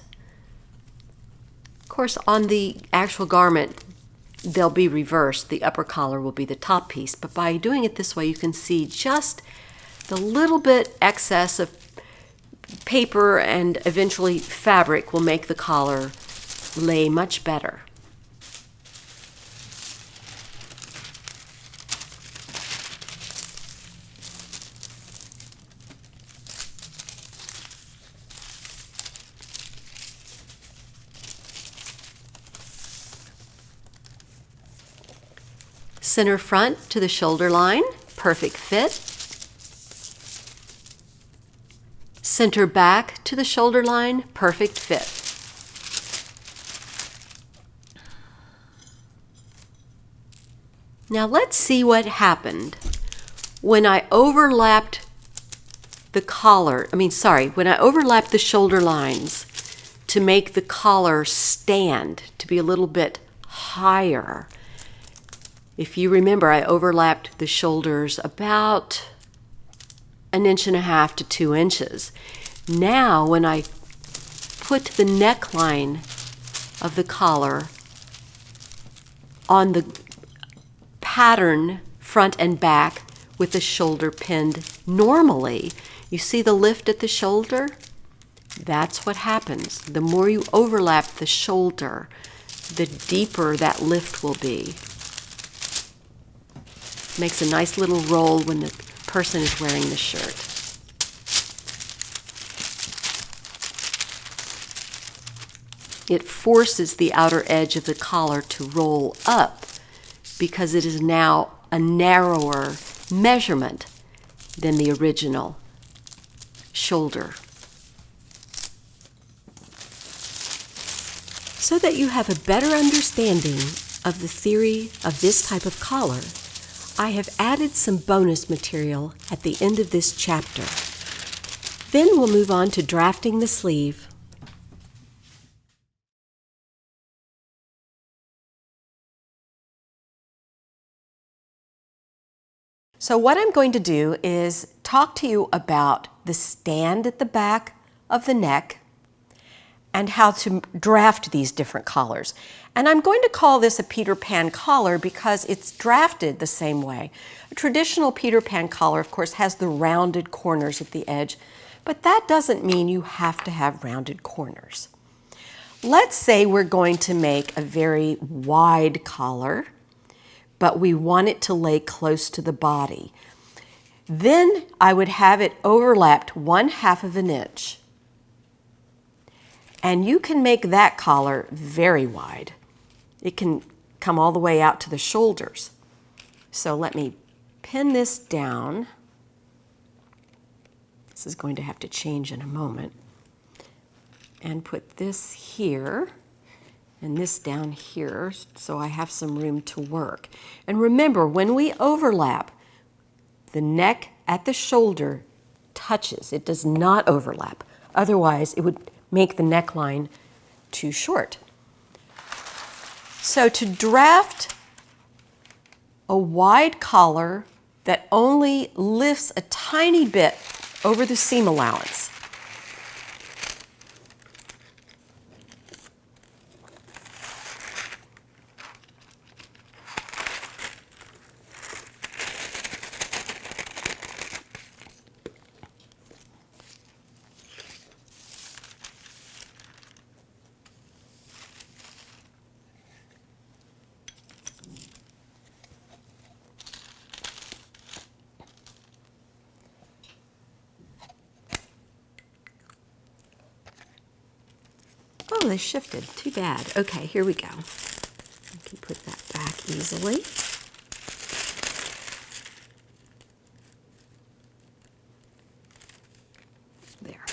Of course, on the actual garment, they'll be reversed. The upper collar will be the top piece, but by doing it this way, you can see just the little bit excess of paper and eventually fabric will make the collar lay much better. Center front to the shoulder line, perfect fit. Center back to the shoulder line, perfect fit. Now let's see what happened when I overlapped the collar, when I overlapped the shoulder lines to make the collar stand, to be a little bit higher. If you remember, I overlapped the shoulders about 1.5 to 2 inches. Now, when I put the neckline of the collar on the pattern front and back with the shoulder pinned normally, you see the lift at the shoulder? That's what happens. The more you overlap the shoulder, the deeper that lift will be. Makes a nice little roll when the person is wearing the shirt. It forces the outer edge of the collar to roll up because it is now a narrower measurement than the original shoulder. So that you have a better understanding of the theory of this type of collar, I have added some bonus material at the end of this chapter. Then we'll move on to drafting the sleeve. So what I'm going to do is talk to you about the stand at the back of the neck and how to draft these different collars. And I'm going to call this a Peter Pan collar because it's drafted the same way. A traditional Peter Pan collar, of course, has the rounded corners at the edge, but that doesn't mean you have to have rounded corners. Let's say we're going to make a very wide collar, but we want it to lay close to the body. Then I would have it overlapped 1/2 inch. And you can make that collar very wide. It can come all the way out to the shoulders. So let me pin this down. This is going to have to change in a moment. And put this here and this down here so I have some room to work. And remember, when we overlap, the neck at the shoulder touches. It does not overlap. Otherwise, it would make the neckline too short. So to draft a wide collar that only lifts a tiny bit over the seam allowance, oh, they shifted. Too bad. Okay, here we go. I can put that back easily. There.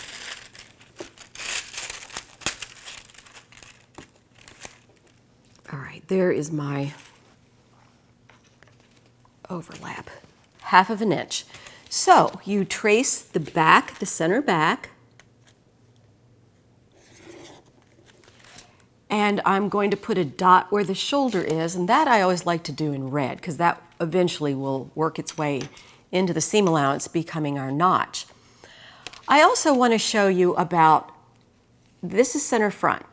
All right, there is my overlap, 1/2 inch. So you trace the back, the center back, And I'm going to put a dot where the shoulder is, and that I always like to do in red because that eventually will work its way into the seam allowance, becoming our notch. I also want to show you about, this is center front,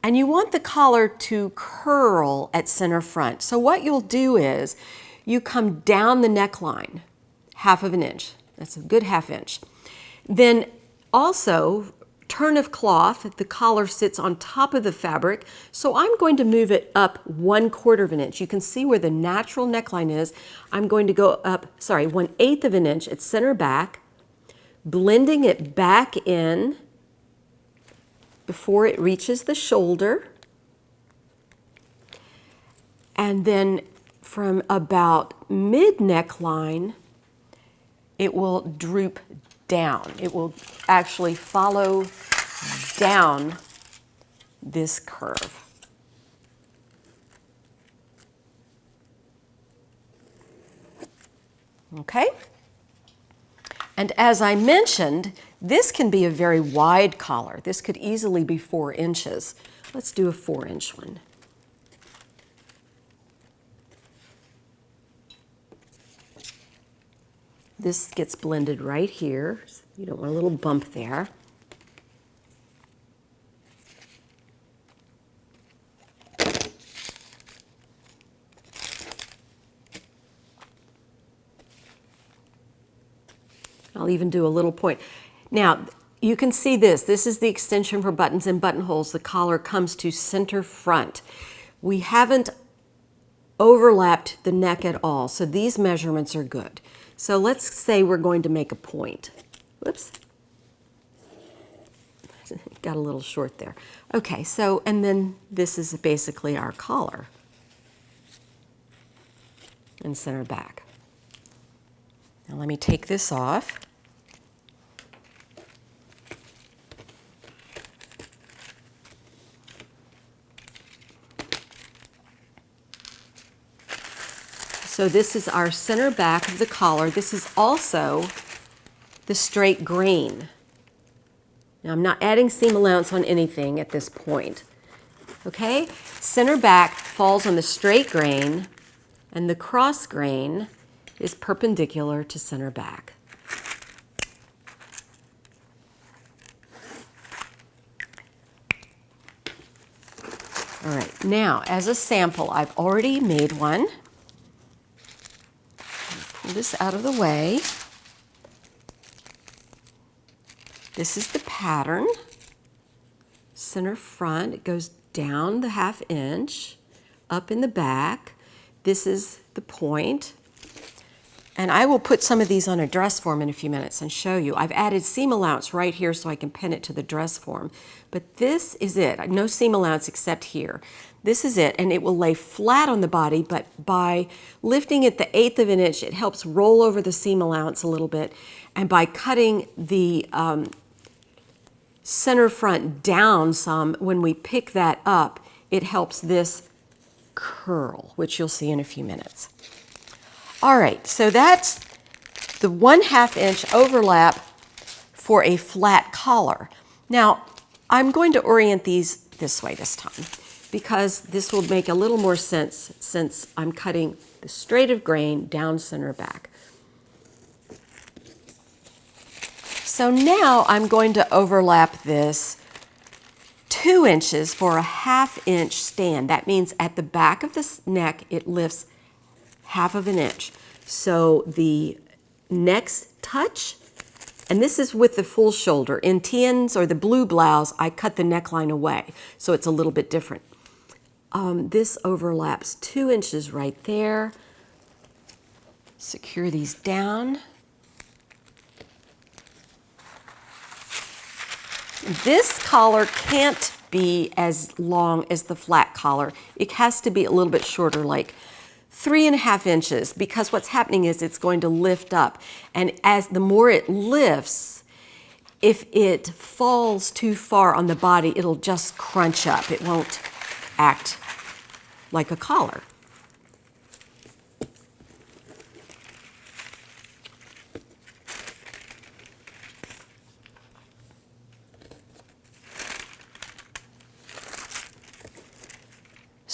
and you want the collar to curl at center front. So what you'll do is you come down the neckline, 1/2 inch. That's a good 1/2 inch. Then also, turn of cloth, the collar sits on top of the fabric, so I'm going to move it up 1/4 inch. You can see where the natural neckline is. I'm going to go up, 1/8 inch at center back, blending it back in before it reaches the shoulder. And then from about mid neckline, it will droop down. It will actually follow down this curve. Okay? And as I mentioned, this can be a very wide collar. This could easily be 4 inches. Let's do a 4-inch one. This gets blended right here. You don't want a little bump there. I'll even do a little point. Now, you can see this. This is the extension for buttons and buttonholes. The collar comes to center front. We haven't overlapped the neck at all, so these measurements are good. So let's say we're going to make a point. Whoops. Got a little short there. Okay, so, and then this is basically our collar and center back. Now let me take this off. So this is our center back of the collar. This is also the straight grain. Now I'm not adding seam allowance on anything at this point. Okay? Center back falls on the straight grain, and the cross grain is perpendicular to center back. All right, now as a sample, I've already made one. Pull this out of the way. This is the pattern. Center front, it goes down the 1/2 inch, up in the back. This is the point. And I will put some of these on a dress form in a few minutes and show you. I've added seam allowance right here so I can pin it to the dress form. But this is it. No seam allowance except here. This is it, and it will lay flat on the body, but by lifting it the 1/8 of an inch, it helps roll over the seam allowance a little bit. And by cutting the center front down some, when we pick that up, it helps this curl, which you'll see in a few minutes. All right, so that's the 1/2 inch overlap for a flat collar. Now, I'm going to orient these this way this time because this will make a little more sense since I'm cutting the straight of grain down center back. So now I'm going to overlap this 2 inches for a 1/2 inch stand. That means at the back of the neck, it lifts 1/2 inch. So the next touch, and this is with the full shoulder. In Tien's or the blue blouse, I cut the neckline away, so it's a little bit different. This overlaps 2 inches right there. Secure these down. This collar can't be as long as the flat collar. It has to be a little bit shorter, like 3.5 inches, because what's happening is it's going to lift up. And as the more it lifts, if it falls too far on the body, it'll just crunch up. It won't act like a collar.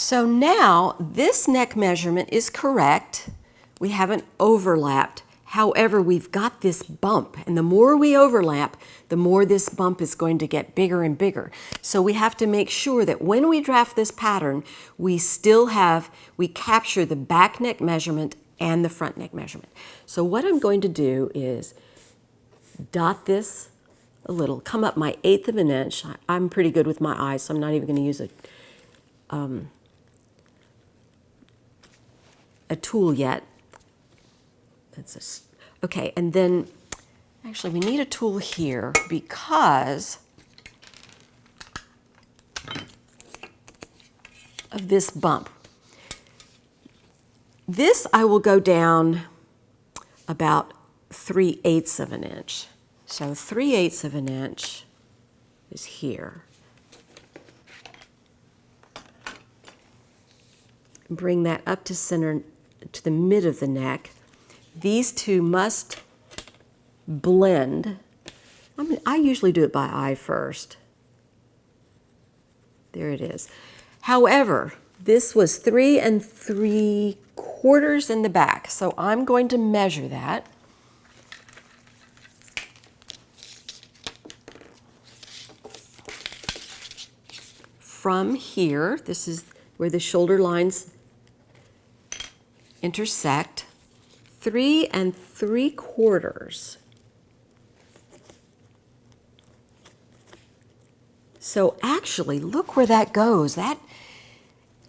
So now this neck measurement is correct. We haven't overlapped. However, we've got this bump, and the more we overlap, the more this bump is going to get bigger and bigger. So we have to make sure that when we draft this pattern, we capture the back neck measurement and the front neck measurement. So what I'm going to do is dot this a little, come up my 1/8 of an inch. I'm pretty good with my eyes, so I'm not even going to use a tool yet. Okay, and then actually we need a tool here because of this bump. This I will go down about 3/8 of an inch. So 3/8 of an inch is here. Bring that up to center, to the mid of the neck. These two must blend. I usually do it by eye first. There it is. However, this was 3 3/4 in the back, so I'm going to measure that. From here, this is where the shoulder lines intersect, 3 3/4. So actually, look where that goes. That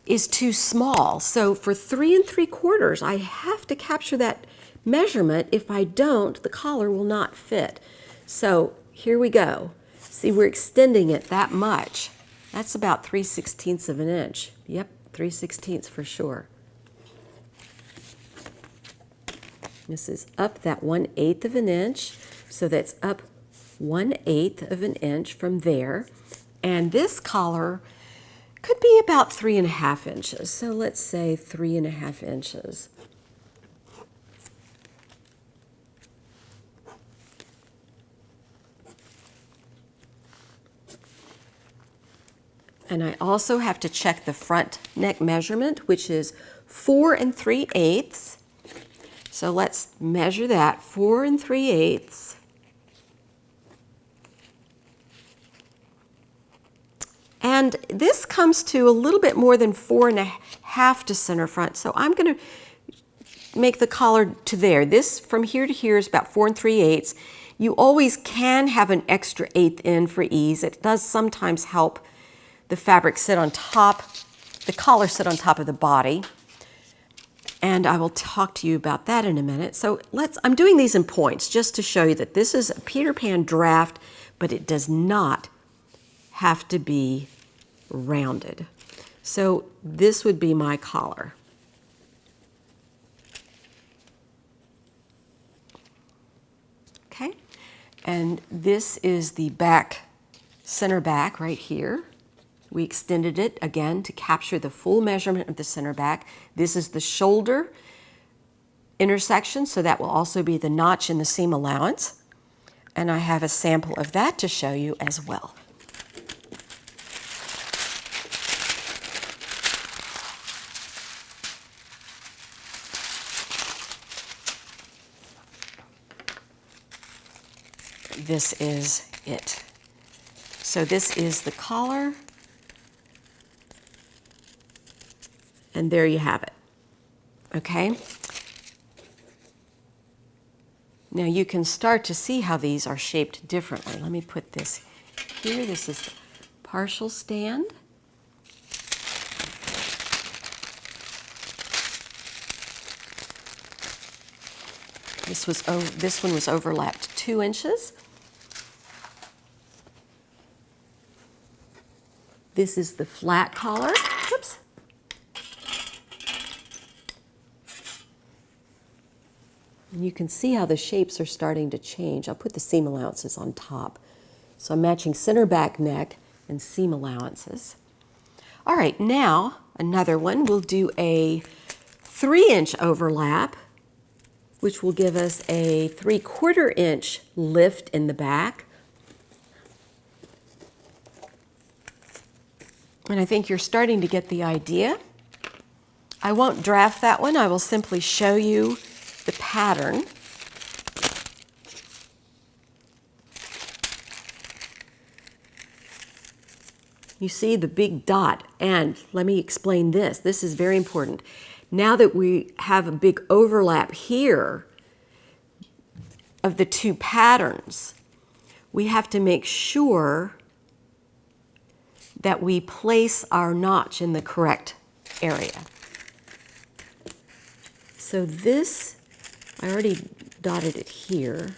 is too small. So for 3 3/4, I have to capture that measurement. If I don't, the collar will not fit. So here we go. See, we're extending it that much. That's about 3/16 of an inch. Yep, 3/16 for sure. This is up that 1/8 of an inch, so that's up 1/8 of an inch from there. And this collar could be about 3.5 inches. So let's say 3.5 inches. And I also have to check the front neck measurement, which is 4 3/8. So let's measure that, 4 3/8. And this comes to a little bit more than 4.5 to center front. So I'm going to make the collar to there. This from here to here is about 4 3/8. You always can have an extra 1/8 in for ease. It does sometimes help the fabric sit on top, the collar sit on top of the body. And I will talk to you about that in a minute. So I'm doing these in points just to show you that this is a Peter Pan draft, but it does not have to be rounded. So this would be my collar. Okay, and this is the back, center back right here. We extended it again to capture the full measurement of the center back. This is the shoulder intersection, so that will also be the notch in the seam allowance. And I have a sample of that to show you as well. This is it. So this is the collar. And there you have it, okay? Now you can start to see how these are shaped differently. Let me put this here. This is the partial stand. This one was overlapped 2 inches. This is the flat collar. Whoops. And you can see how the shapes are starting to change. I'll put the seam allowances on top. So I'm matching center back neck and seam allowances. All right, now another one. We'll do a 3-inch overlap, which will give us a 3/4 inch lift in the back. And I think you're starting to get the idea. I won't draft that one. I will simply show you the pattern. You see the big dot, and let me explain this. This is very important. Now that we have a big overlap here of the two patterns, we have to make sure that we place our notch in the correct area. So this, I already dotted it here.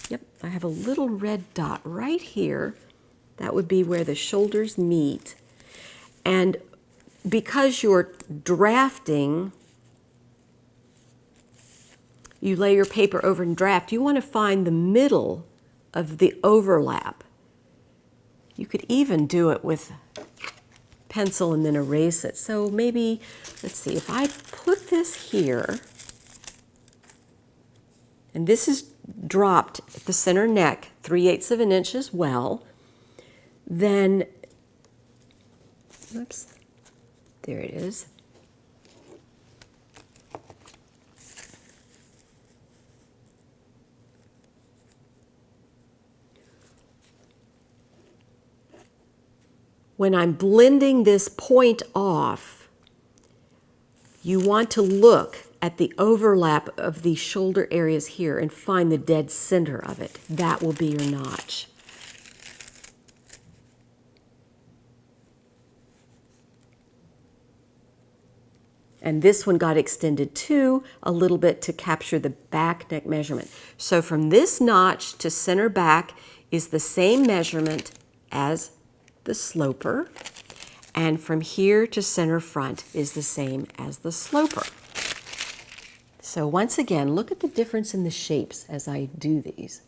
Yep, I have a little red dot right here. That would be where the shoulders meet. And because you're drafting, you lay your paper over and draft, you want to find the middle of the overlap. You could even do it with pencil and then erase it. So maybe, let's see, if I put this here, and this is dropped at the center neck 3/8 of an inch as well, then, oops, there it is. When I'm blending this point off, you want to look at the overlap of the shoulder areas here and find the dead center of it. That will be your notch. And this one got extended too, a little bit to capture the back neck measurement. So from this notch to center back is the same measurement as the sloper, and from here to center front is the same as the sloper. So once again, look at the difference in the shapes as I do these.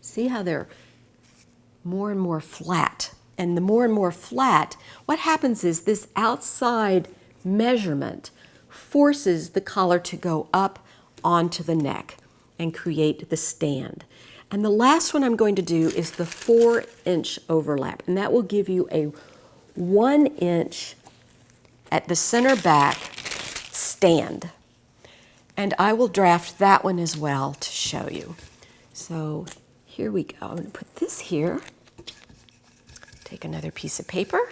See how they're more and more flat. And the more and more flat, what happens is this outside measurement forces the collar to go up onto the neck and create the stand. And the last one I'm going to do is the 4-inch overlap, and that will give you a 1 inch at the center back stand. And I will draft that one as well to show you. So here we go. I'm going to put this here. Take another piece of paper.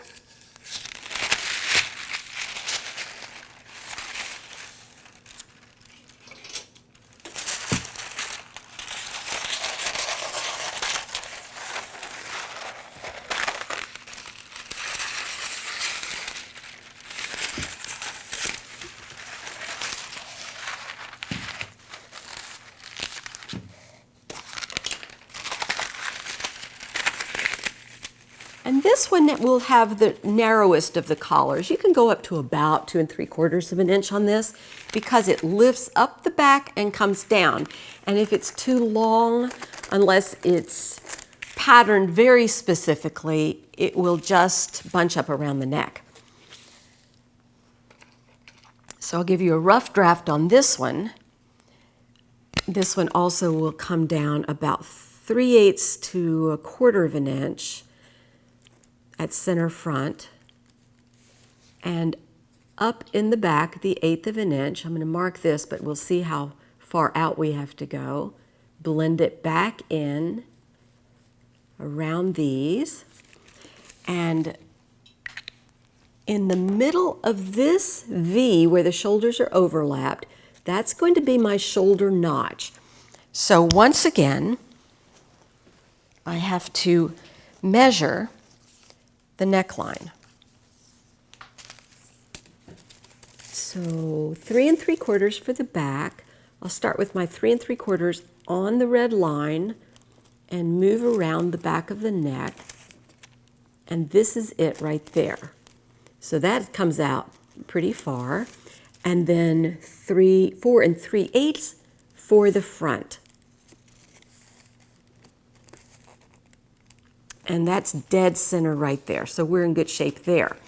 And this one will have the narrowest of the collars. You can go up to about 2 3/4 of an inch on this because it lifts up the back and comes down. And if it's too long, unless it's patterned very specifically, it will just bunch up around the neck. So I'll give you a rough draft on this one. This one also will come down about 3/8 to 1/4 of an inch at center front, and up in the back the 1/8 of an inch. I'm going to mark this, but we'll see how far out we have to go. Blend it back in around these, and in the middle of this V where the shoulders are overlapped, that's going to be my shoulder notch. So once again, I have to measure the neckline. So 3 3/4 for the back. I'll start with my 3 3/4 on the red line and move around the back of the neck. And this is it right there. So that comes out pretty far. And then 4 3/8 for the front. And that's dead center right there. So we're in good shape there.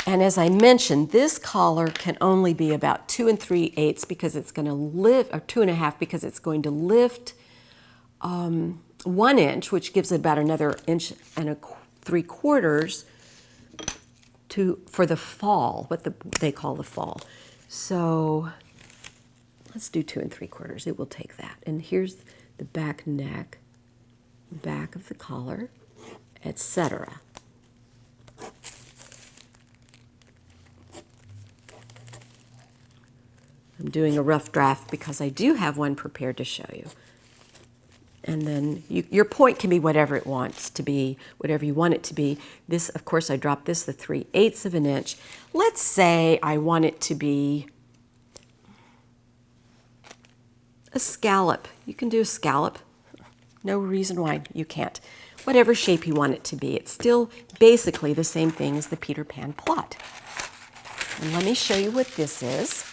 And as I mentioned, this collar can only be about 2 3/8 because it's going to lift, or 2 1/2 because it's going to lift 1 inch, which gives it about another 1 3/4 for the fall, they call the fall. So let's do 2 3/4. It will take that. And here's the back neck, back of the collar, etc. I'm doing a rough draft because I do have one prepared to show you. And then your point can be whatever it wants to be, whatever you want it to be. This, of course, I dropped this the 3/8 of an inch. Let's say I want it to be a scallop. You can do a scallop. No reason why you can't. Whatever shape you want it to be. It's still basically the same thing as the Peter Pan plot. And let me show you what this is.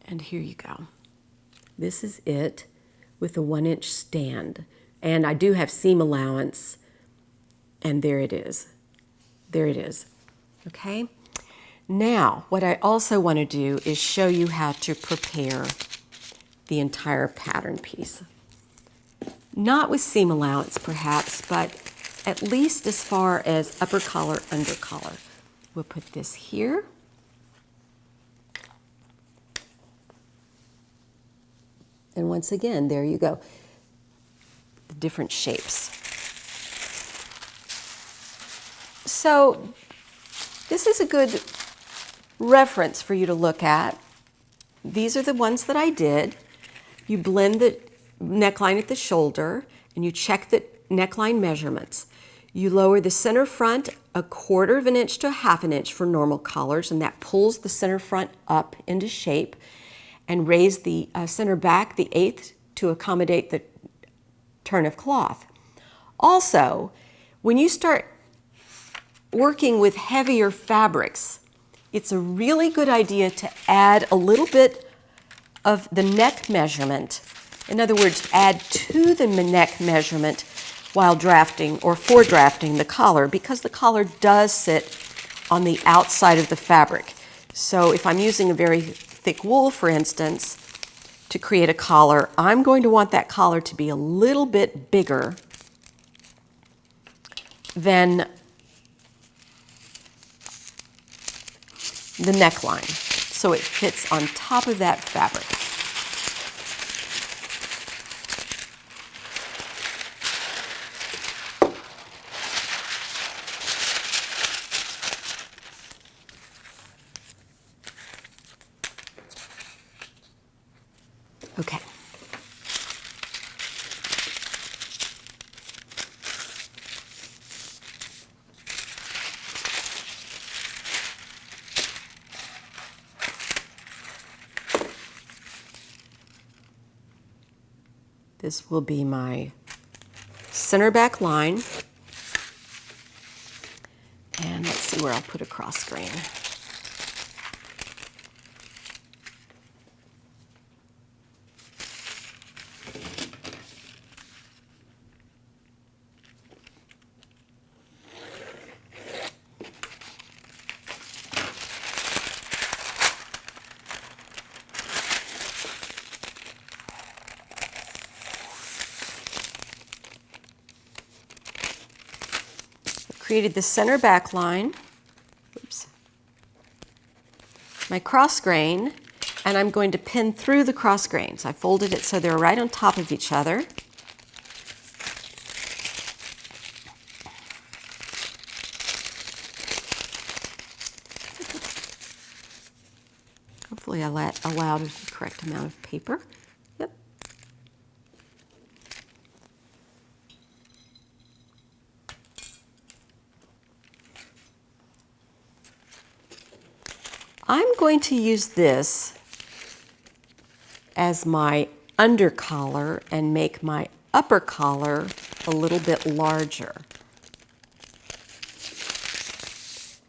And here you go. This is it with a 1-inch stand. And I do have seam allowance. And there it is. There it is. Okay? Now, what I also want to do is show you how to prepare the entire pattern piece. Not with seam allowance, perhaps, but at least as far as upper collar, under collar. We'll put this here. And once again, there you go. The different shapes. So this is a good reference for you to look at. These are the ones that I did. You blend the neckline at the shoulder and you check the neckline measurements. You lower the center front 1/4 inch to 1/2 inch for normal collars, and that pulls the center front up into shape, and raise the center back the 1/8 to accommodate the turn of cloth. Also, when you start working with heavier fabrics, it's a really good idea to add a little bit of the neck measurement. In other words, add to the neck measurement while drafting or for drafting the collar, because the collar does sit on the outside of the fabric. So if I'm using a very thick wool, for instance, to create a collar, I'm going to want that collar to be a little bit bigger than the neckline, so it fits on top of that fabric. Okay. This will be my center back line. And let's see where I'll put a cross grain. Created the center back line, oops, my cross grain, and I'm going to pin through the cross grains. I folded it so they're right on top of each other. Hopefully I allowed the correct amount of paper. Yep. I'm going to use this as my under collar and make my upper collar a little bit larger.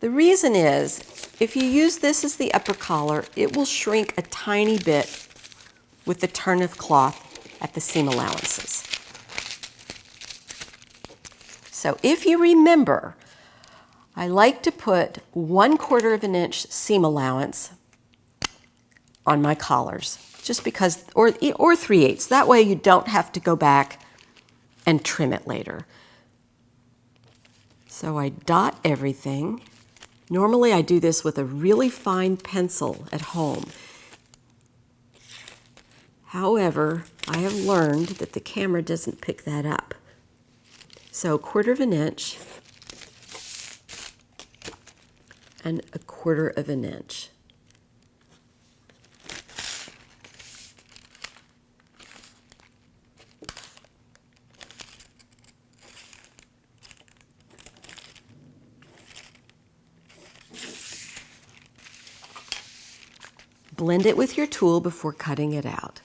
The reason is, if you use this as the upper collar, it will shrink a tiny bit with the turn of cloth at the seam allowances. So if you remember, I like to put 1/4 inch seam allowance on my collars, just because, or 3/8. That way you don't have to go back and trim it later. So I dot everything. Normally I do this with a really fine pencil at home. However, I have learned that the camera doesn't pick that up. So 1/4 inch and 1/4 inch. Blend it with your tool before cutting it out.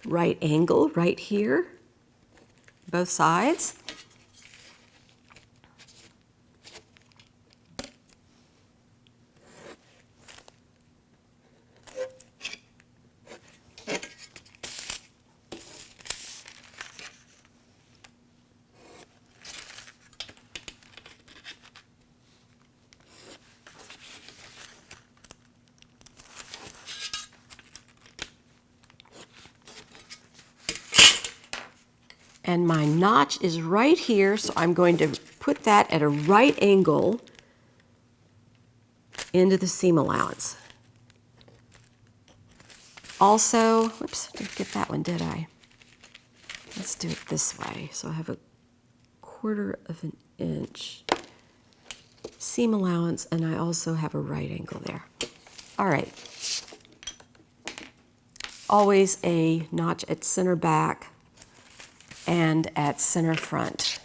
Right angle right here, both sides. And my notch is right here, so I'm going to put that at a right angle into the seam allowance. Also, whoops, didn't get that one, did I? Let's do it this way. So I have a 1/4 inch seam allowance, and I also have a right angle there. All right. Always a notch at center back and at center front.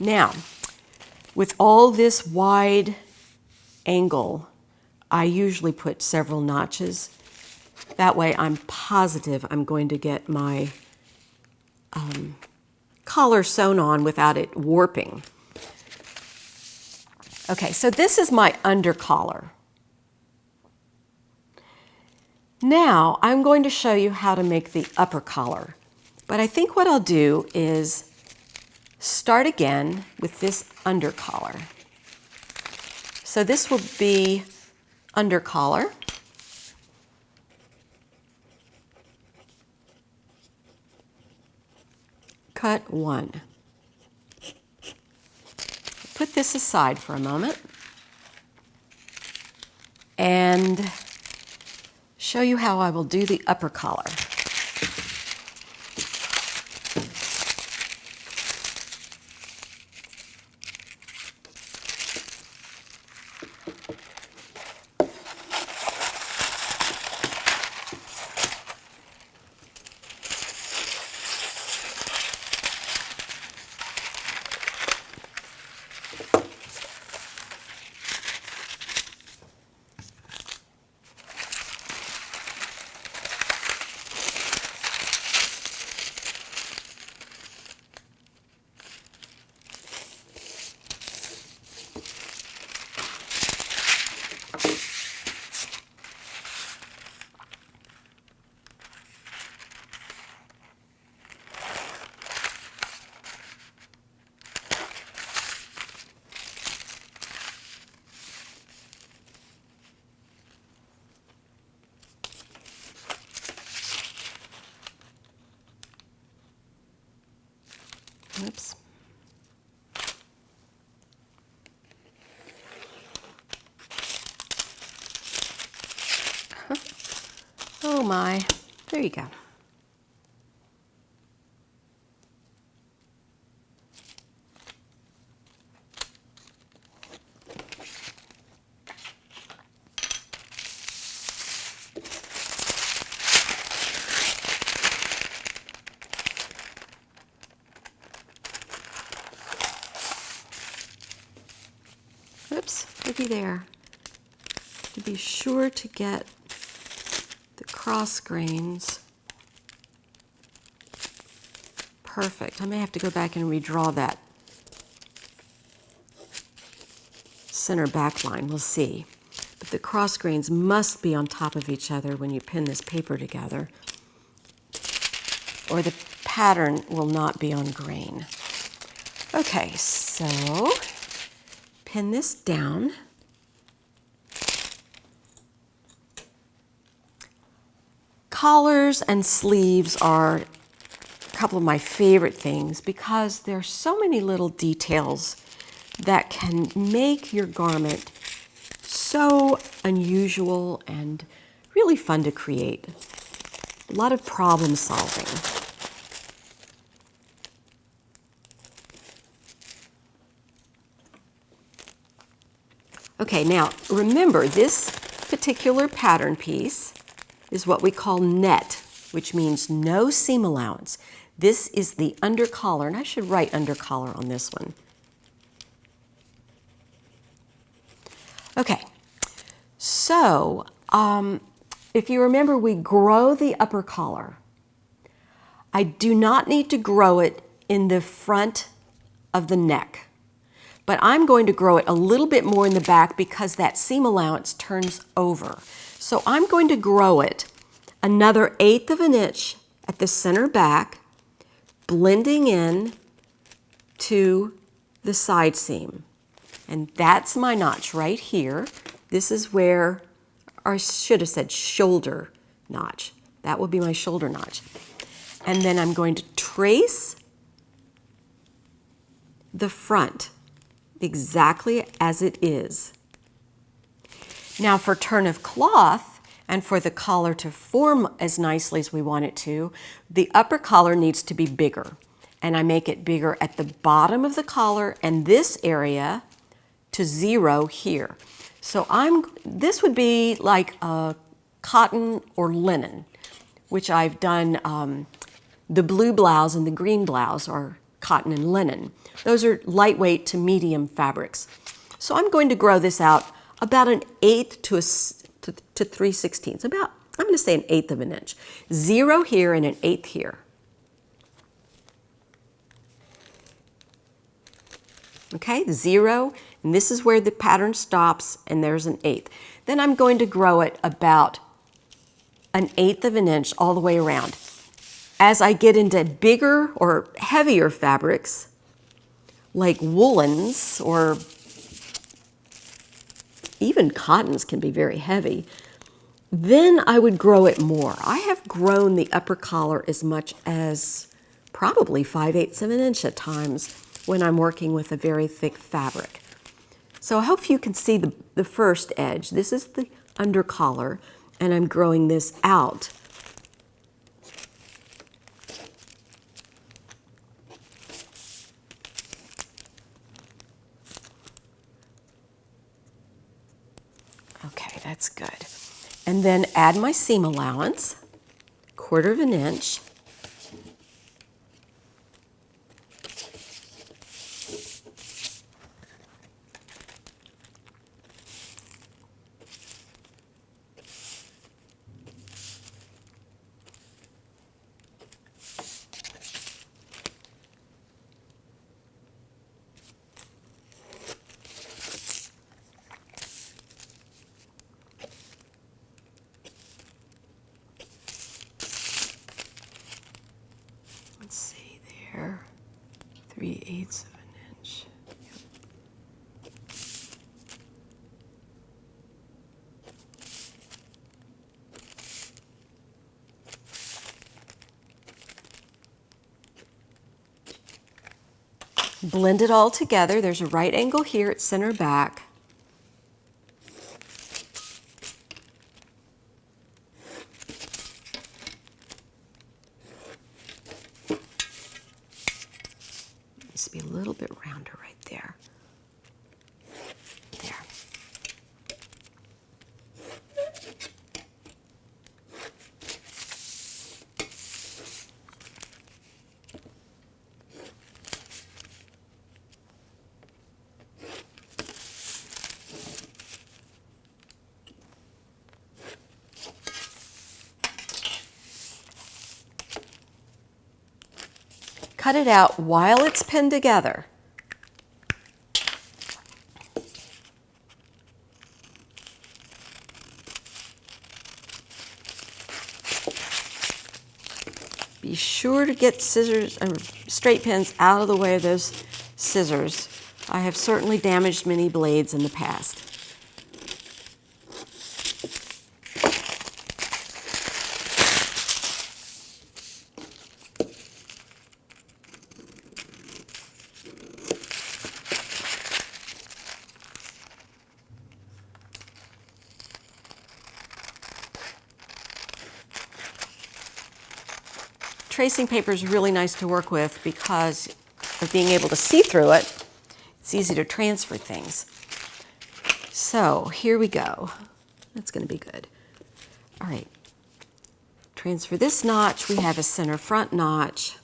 Now, with all this wide angle, I usually put several notches. That way I'm positive I'm going to get my collar sewn on without it warping. Okay, so this is my under collar. Now I'm going to show you how to make the upper collar. But I think what I'll do is start again with this under collar. So this will be under collar. Cut 1. Put this aside for a moment and show you how I will do the upper collar. Oops. Oh my, there you go. Oops, looky there. To be sure to get the cross grains perfect. I may have to go back and redraw that center back line. We'll see. But the cross grains must be on top of each other when you pin this paper together, or the pattern will not be on grain. Okay, so pin this down. Collars and sleeves are a couple of my favorite things because there's so many little details that can make your garment so unusual and really fun to create. A lot of problem solving. Okay, now remember, this particular pattern piece is what we call net, which means no seam allowance. This is the under collar, and I should write under collar on this one. Okay, so if you remember, we grow the upper collar. I do not need to grow it in the front of the neck, but I'm going to grow it a little bit more in the back because that seam allowance turns over. So I'm going to grow it another 1/8 of an inch at the center back, blending in to the side seam. And that's my notch right here. This is where, or I should have said shoulder notch. That will be my shoulder notch. And then I'm going to trace the front exactly as it is. Now for turn of cloth, and for the collar to form as nicely as we want it to, the upper collar needs to be bigger. And I make it bigger at the bottom of the collar and this area to 0 here. So this would be like a cotton or linen, which I've done. The blue blouse and the green blouse are cotton and linen. Those are lightweight to medium fabrics. So I'm going to grow this out about an 1/8 to 3/16. About, I'm going to say an 1/8 of an inch. 0 here and an 1/8 here. Okay, 0, and this is where the pattern stops, and there's an 1/8. Then I'm going to grow it about an 1/8 of an inch all the way around. As I get into bigger or heavier fabrics, like woolens or even cottons can be very heavy, then I would grow it more. I have grown the upper collar as much as probably 5/8 of an inch at times when I'm working with a very thick fabric. So I hope you can see the first edge. This is the under collar, and I'm growing this out. Okay, that's good. And then add my seam allowance, 1/4 of an inch. Let's see there, 3/8 of an inch. Blend it all together. There's a right angle here at center back. Needs to be a little bit rounder right there. There. cut it out while it's pinned together. Be sure to get scissors or straight pins out of the way of those scissors. I have certainly damaged many blades in the past. Tracing paper is really nice to work with because of being able to see through it. It's easy to transfer things. So here we go. That's going to be good. All right. Transfer this notch. We have a center front notch.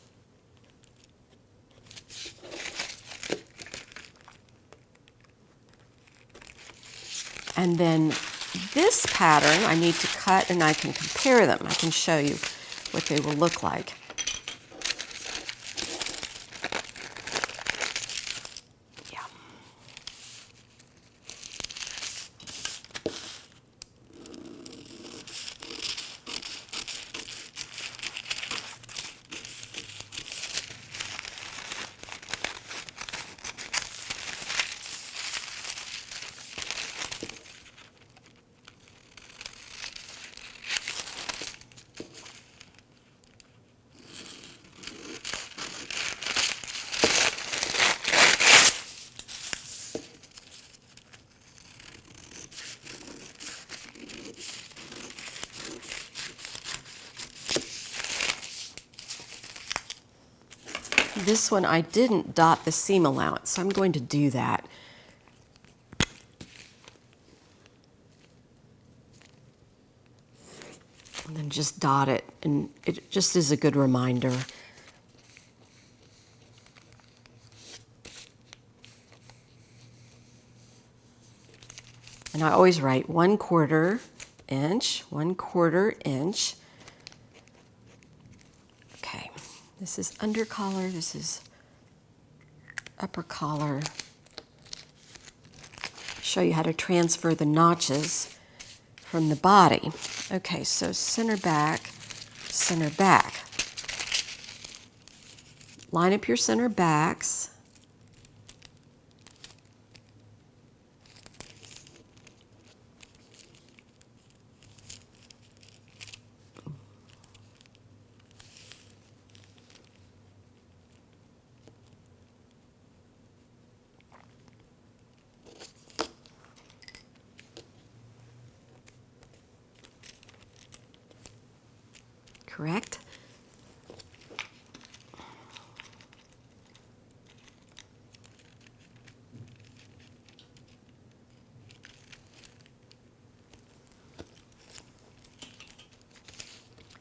And then this pattern I need to cut, and I can compare them. I can show you what they will look like. Yeah. This one I didn't dot the seam allowance, so I'm going to do that. And then just dot it, and it just is a good reminder. And I always write 1/4 inch, 1/4 inch. Okay, this is under collar, this is upper collar. Show you how to transfer the notches from the body. Okay, so center back, center back. Line up your center backs. Correct?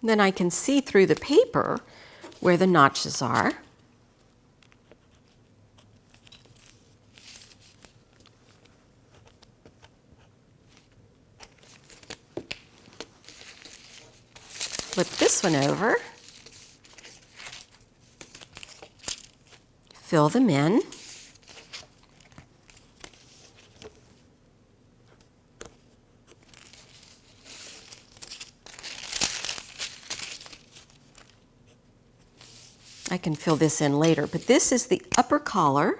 Then I can see through the paper where the notches are. Flip this one over, fill them in, I can fill this in later, but this is the upper collar.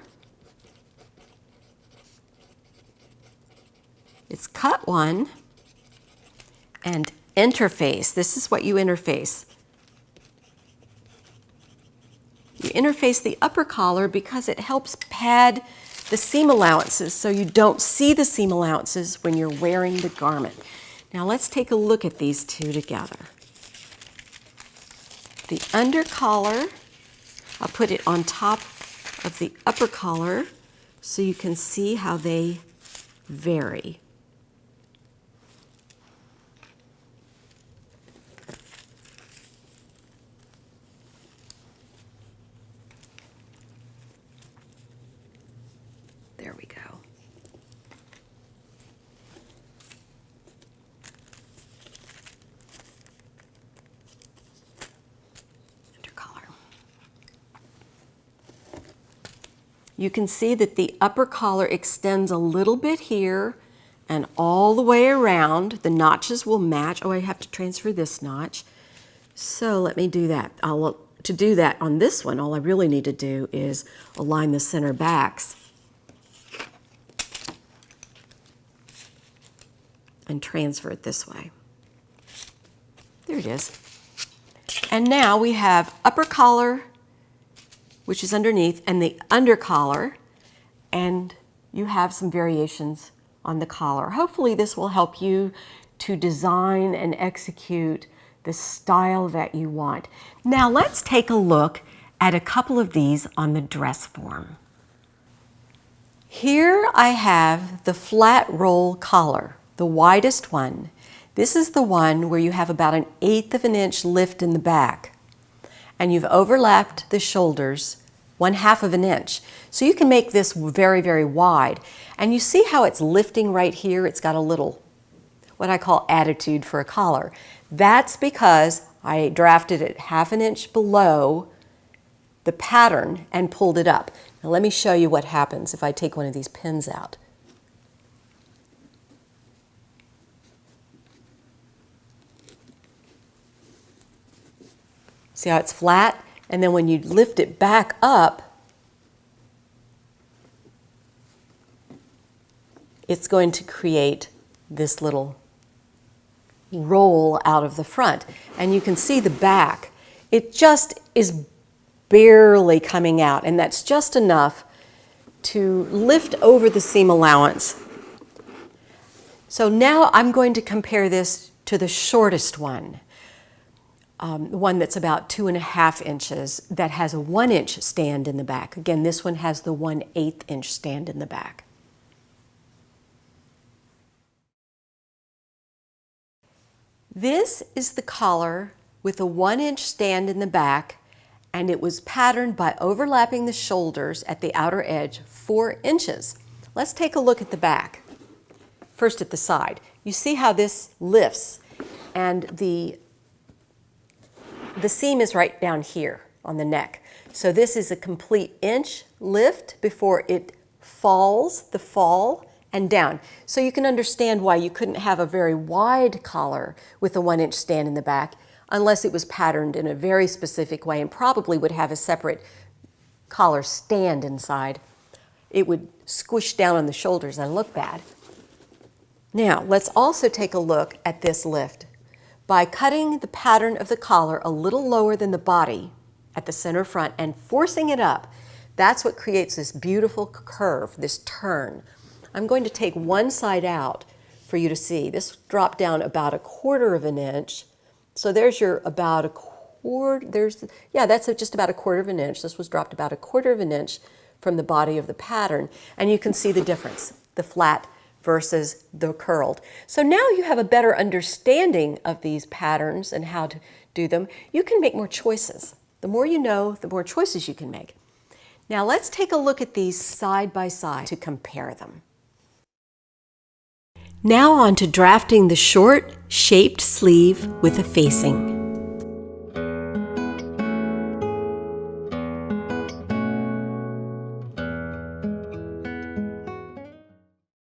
It's cut one and interface. This is what you interface. You interface the upper collar because it helps pad the seam allowances so you don't see the seam allowances when you're wearing the garment. Now let's take a look at these two together. The under collar, I'll put it on top of the upper collar so you can see how they vary. There we go. Under collar. You can see that the upper collar extends a little bit here and all the way around. The notches will match. Oh, I have to transfer this notch. So let me do that. To do that on this one, all I really need to do is align the center backs and transfer it this way. There it is. And now we have upper collar, which is underneath, and the under collar, and you have some variations on the collar. Hopefully this will help you to design and execute the style that you want. Now let's take a look at a couple of these on the dress form. Here I have the flat roll collar, the widest one. This is the one where you have about 1/8 of an inch lift in the back, and you've overlapped the shoulders 1/2 of an inch. So you can make this very, very wide. And you see how it's lifting right here? It's got a little, what I call attitude for a collar. That's because I drafted it 1/2 an inch below the pattern and pulled it up. Now let me show you what happens if I take one of these pins out. See how it's flat? And then when you lift it back up, it's going to create this little roll out of the front. And you can see the back. It just is barely coming out, and that's just enough to lift over the seam allowance. So now I'm going to compare this to the shortest one. The one that's about 2.5 inches that has a 1-inch stand in the back. Again, this one has the 1/8 inch stand in the back. This is the collar with a 1-inch stand in the back, and it was patterned by overlapping the shoulders at the outer edge 4 inches. Let's take a look at the back. First at the side. You see how this lifts, and the seam is right down here on the neck. So this is a complete inch lift before it falls, the fall, and down. So you can understand why you couldn't have a very wide collar with a 1-inch stand in the back unless it was patterned in a very specific way, and probably would have a separate collar stand inside. It would squish down on the shoulders and look bad. Now, let's also take a look at this lift. By cutting the pattern of the collar a little lower than the body at the center front and forcing it up, that's what creates this beautiful curve, this turn. I'm going to take one side out for you to see. This dropped down about 1/4 of an inch. So there's your about 1/4, that's just about 1/4 of an inch. This was dropped about 1/4 of an inch from the body of the pattern. And you can see the difference, the flat versus the curled. So now you have a better understanding of these patterns and how to do them. You can make more choices. The more you know, the more choices you can make. Now let's take a look at these side by side to compare them. Now on to drafting the short, shaped sleeve with a facing.